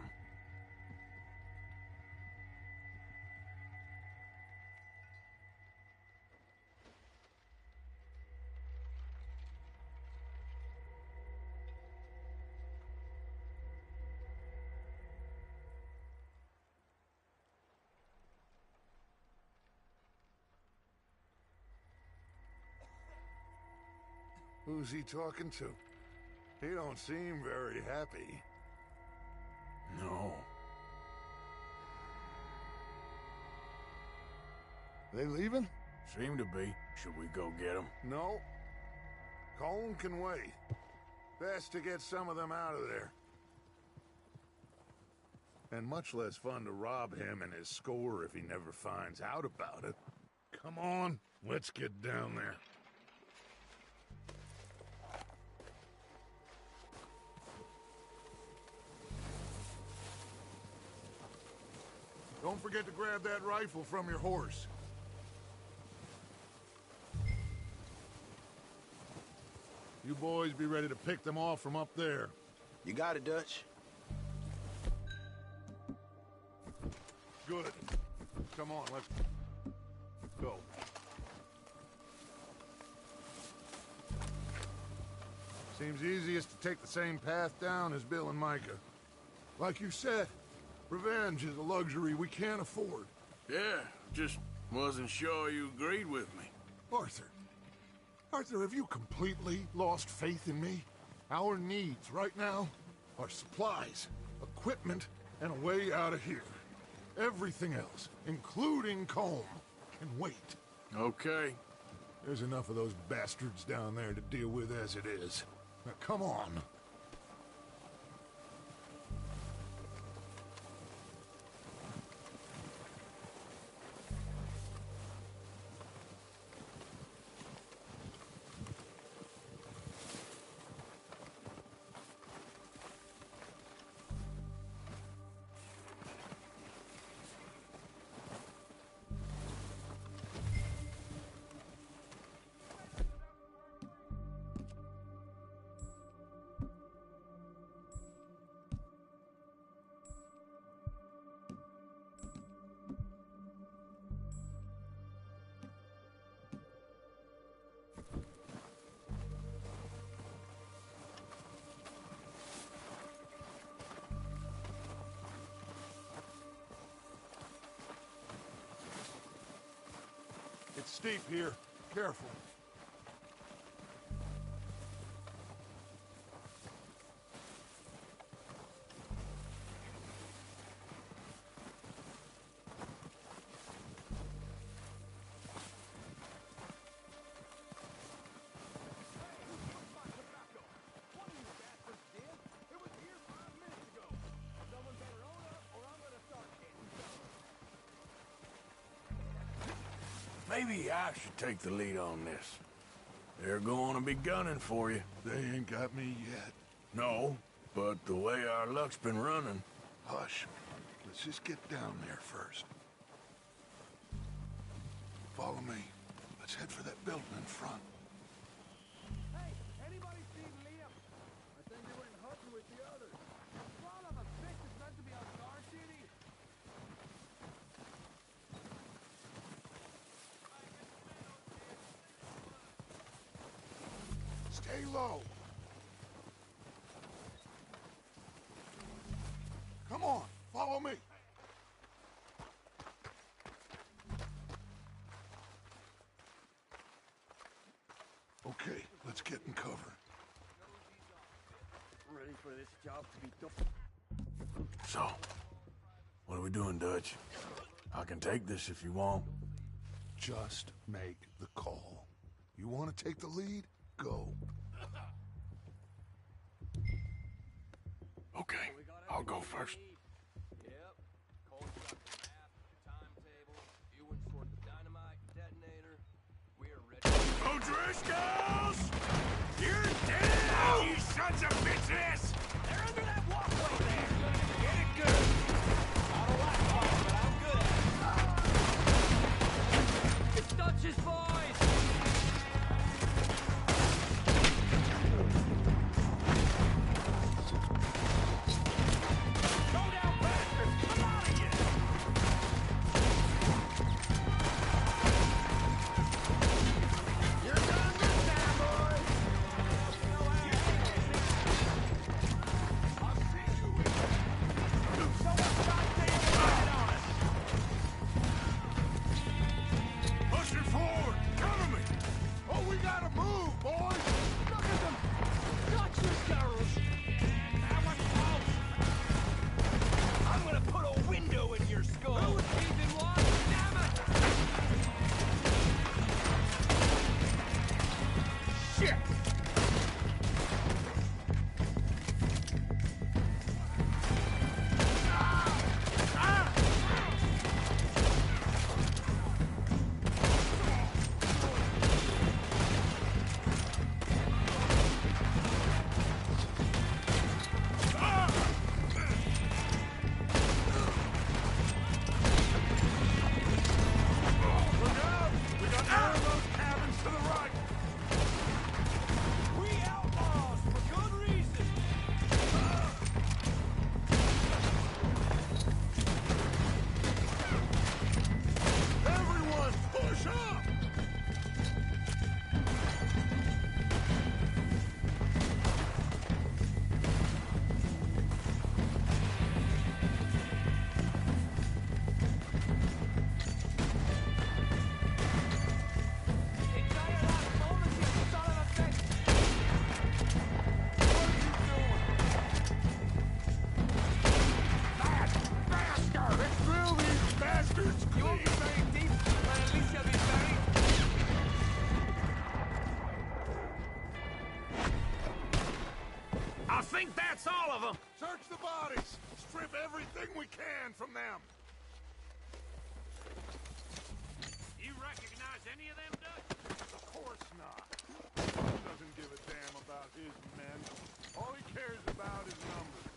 Who's he talking to? He don't seem very happy. No. They leaving? Seem to be. Should we go get them? No. Colm can wait. Best to get some of them out of there. And much less fun to rob him and his score if he never finds out about it. Come on, let's get down there. Don't forget to grab that rifle from your horse. You boys be ready to pick them off from up there. You got it, Dutch. Good. Come on, let's go. Seems easiest to take the same path down as Bill and Micah. Like you said, revenge is a luxury we can't afford. Yeah, just wasn't sure you agreed with me. Arthur, have you completely lost faith in me? Our needs right now are supplies, equipment, and a way out of here. Everything else, including Colm, can wait. Okay. There's enough of those bastards down there to deal with as it is. Now, come on. It's steep here. Careful. Maybe I should take the lead on this. They're going to be gunning for you. They ain't got me yet. No, but the way our luck's been running... Hush. Let's just get down there first. Follow me. Let's head for that building in front. Hey, anybody seen Liam? I think they went hunting with the others. Son of a bitch is meant to be on guard duty. Stay low. Come on, follow me. Okay, let's get in cover. Ready for this job to be done. So, what are we doing, Dutch? I can take this if you want. Just make the call. You want to take the lead? Go. Okay, I'll go first. Yep. Cole's got the map, timetable, viewing for the dynamite detonator. We're ready. O'Driscolls! You're dead, you sons of bitches! They're under that walkway there. Get it good. I don't like fire, but I'm good at it. It's Dutch's boys. Go down, bastards! Come out of here! You're done this time, boys. I'll see you with so much goddamn pride on us. Pushing forward! Cover me! Oh, we gotta move, boys! Look at them! Dutch's girls! That was close! I'm gonna put a window in your skull! Who's keeping watch? Damn it! Shit! Look out! We got more of those cabins to the right! think that's all of them? Search the bodies! Strip everything we can from them! You recognize any of them, Dutch? Of course not. He doesn't give a damn about his men. All he cares about is numbers.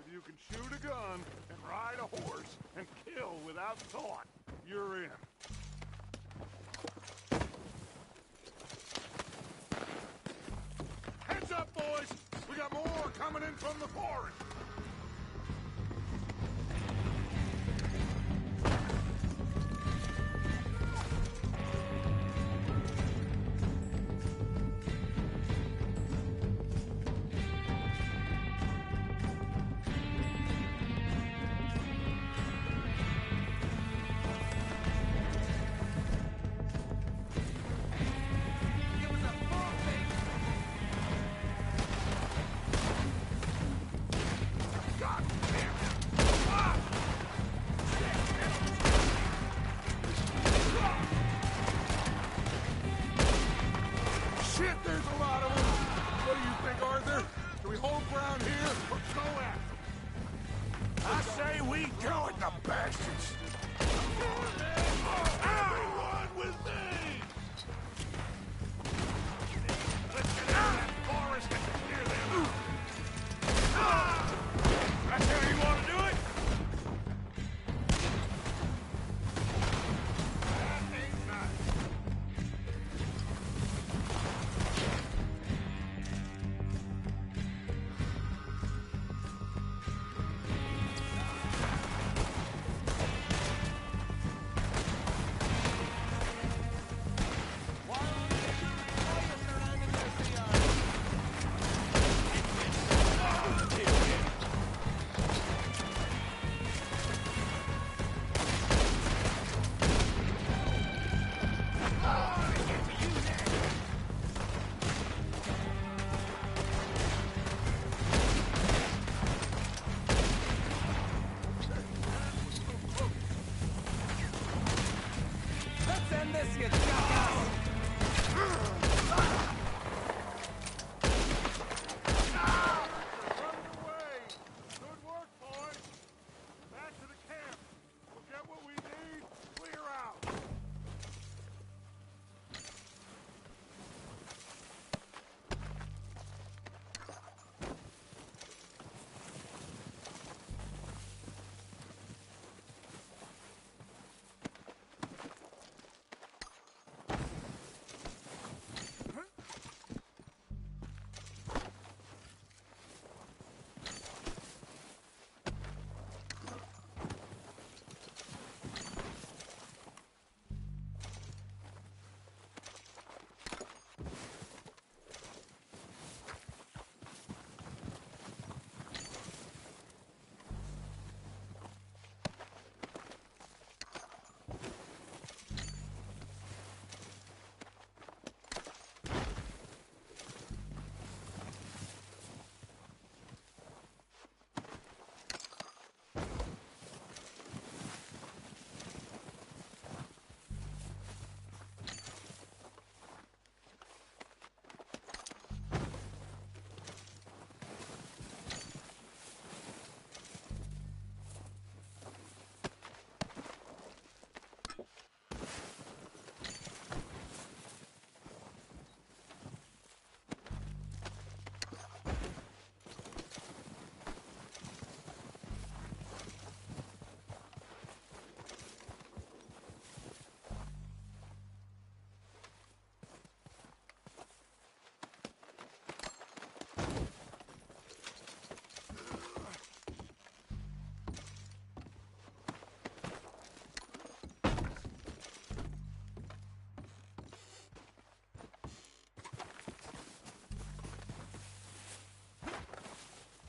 If you can shoot a gun and ride a horse and kill without thought, you're in. Heads up, boys! We got more coming in from the forest! Shit, there's a lot of them! What do you think, Arthur? Do we hold ground here or go after them? I say we go at the bastards. Everyone with me! Let's get out of that forest and clear them. That's how you want to do it? That ain't nice. Let's end this, you jackass! Running away! Good work, boys! Back to the camp. We'll get what we need, clear out.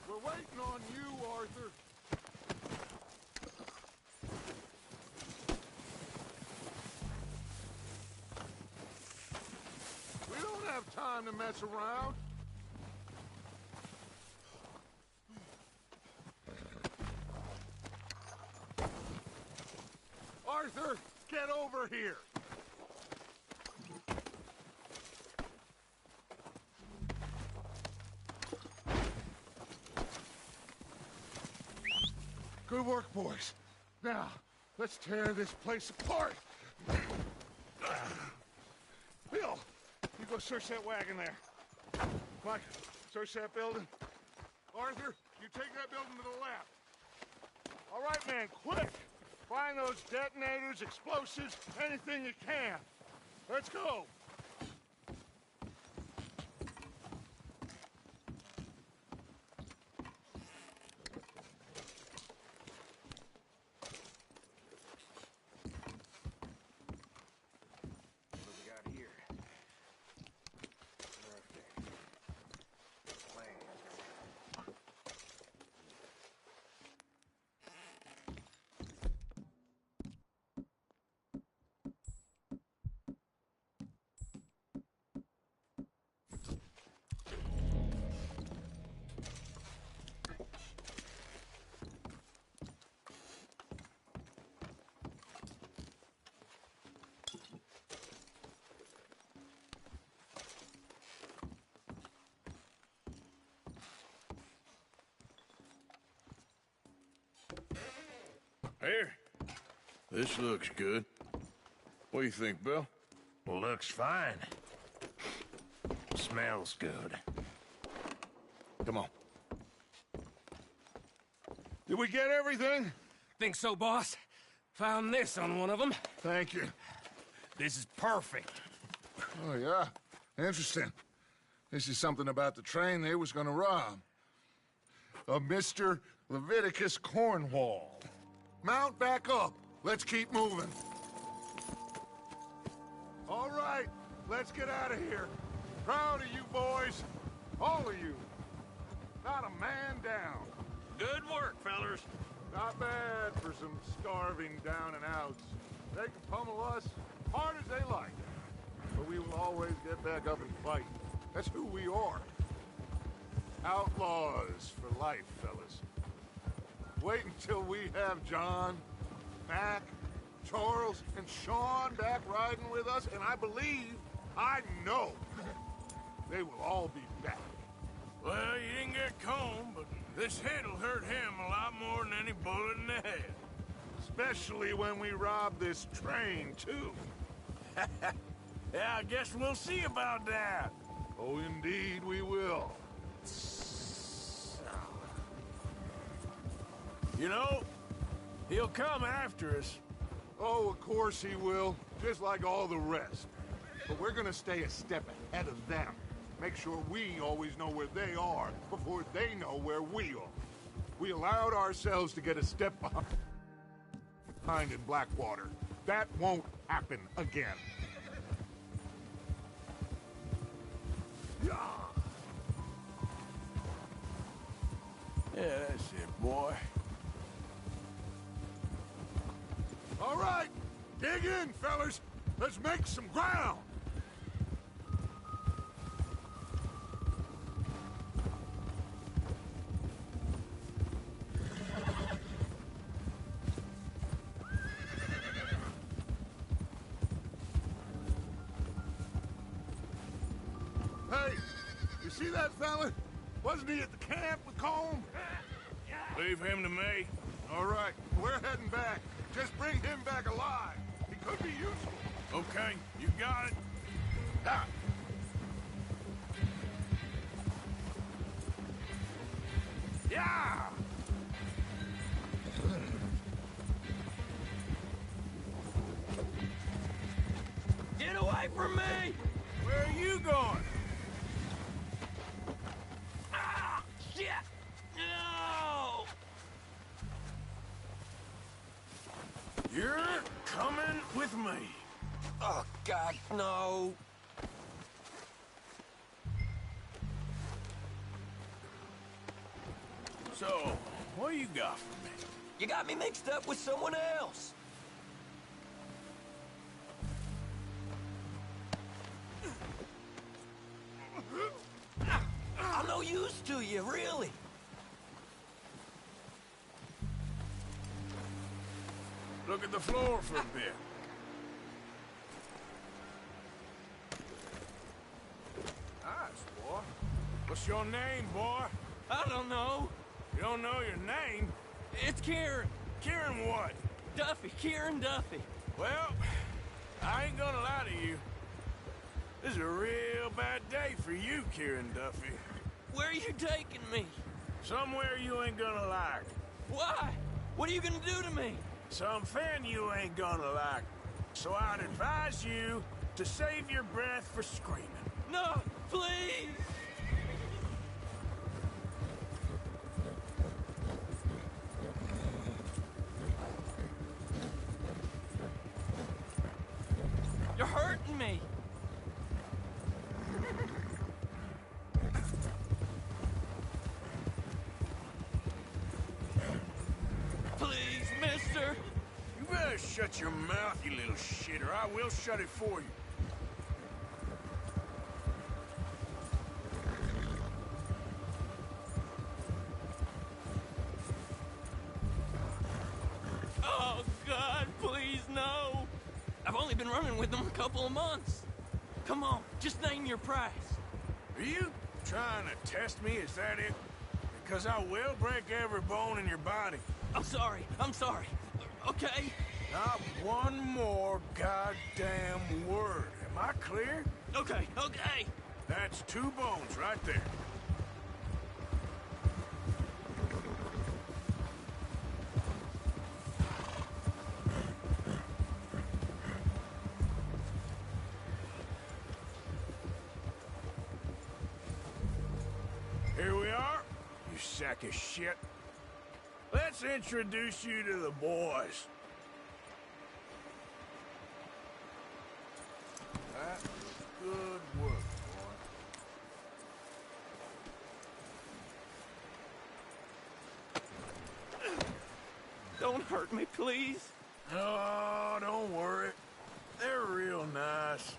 We're waiting on you, Arthur. We don't have time to mess around. Arthur, get over here. Good work, boys. Now, let's tear this place apart. Bill, you go search that wagon there. Mike, search that building. Arthur, you take that building to the left. All right, man, quick! Find those detonators, explosives, anything you can. Let's go! What we got here? Perfect. Plans. Here. This looks good. What do you think, Bill? Looks fine. Smells good. Come on. Did we get everything? Think so, boss? Found this on one of them. Thank you. This is perfect. Oh, yeah? Interesting. This is something about the train they was gonna rob. A Mr. Leviticus Cornwall. Mount back up. Let's keep moving. All right, let's get out of here. Proud of you boys. All of you. Not a man down. Good work, fellers. Not bad for some starving down and outs. They can pummel us hard as they like. But we will always get back up and fight. That's who we are. Outlaws for life, fellas. Wait until we have John, Mac, Charles, and Sean back riding with us, and I know, they will all be back. Well, you didn't get Combe, but this hit'll hurt him a lot more than any bullet in the head. Especially when we rob this train, too. Yeah, I guess we'll see about that. Oh, indeed we will. You know, he'll come after us. Oh, of course he will, just like all the rest. But we're gonna stay a step ahead of them. Make sure we always know where they are before they know where we are. We allowed ourselves to get a step behind in Blackwater. That won't happen again. Yeah, that's it, boy. all right, dig in, fellas. Let's make some ground. Hey, you see that fella? Wasn't he at the camp with Combe? Leave him to me. All right, we're heading back. Just bring him back alive. He could be useful. Okay, you got it. Ha! Yeah! Get away from me! Where are you going? Ah! Shit! No! You're coming with me. Oh, God, no. So, what you got for me? You got me mixed up with someone else. I'm no use to you, really. Look at the floor for a bit. Nice, boy. What's your name, boy? I don't know. You don't know your name? It's Kieran. Kieran what? Duffy. Kieran Duffy. Well, I ain't gonna lie to you. This is a real bad day for you, Kieran Duffy. Where are you taking me? Somewhere you ain't gonna like. Why? What are you gonna do to me? Something you ain't gonna like. So I'd advise you to save your breath for screaming. No, please! You're hurting me! Please, mister! You better shut your mouth, you little shit, or I will shut it for you. Oh, God, please, no! I've only been running with them a couple of months. Come on, just name your price. Are you trying to test me? Is that it? Because I will break every bone in your body. I'm sorry, okay? Not one more goddamn word. Am I clear? Okay. That's 2 bones right there. Here we are, you sack of shit. Let's introduce you to the boys. That's good work, boy. Don't hurt me, please. Oh, don't worry. They're real nice.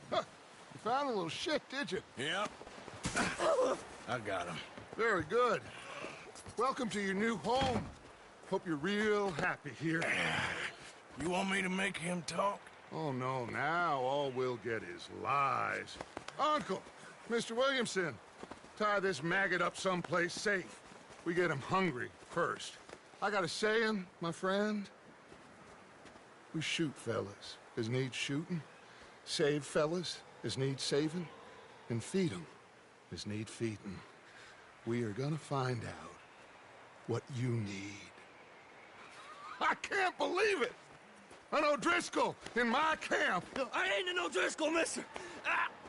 Huh. You found a little shit, did you? Yep. I got him. Very good. Welcome to your new home. Hope you're real happy here. You want me to make him talk? Oh, no. Now all we'll get is lies. Uncle, Mr. Williamson, tie this maggot up someplace safe. We get him hungry first. I got a saying, my friend. We shoot fellas as need shooting, save fellas as need saving, and feed 'em as need feeding. We are gonna find out what you need. I can't believe it! An O'Driscoll in my camp! I ain't an O'Driscoll, mister!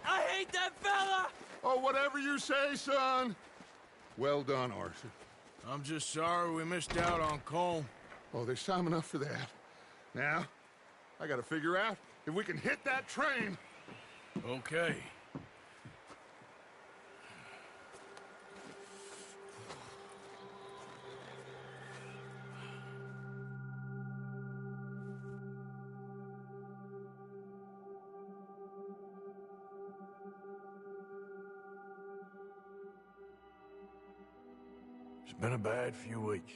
I hate that fella! Oh, whatever you say, son. Well done, Arthur. I'm just sorry we missed out on Cole. Oh, there's time enough for that. Now, I gotta figure out if we can hit that train. Okay. It's been a bad few weeks.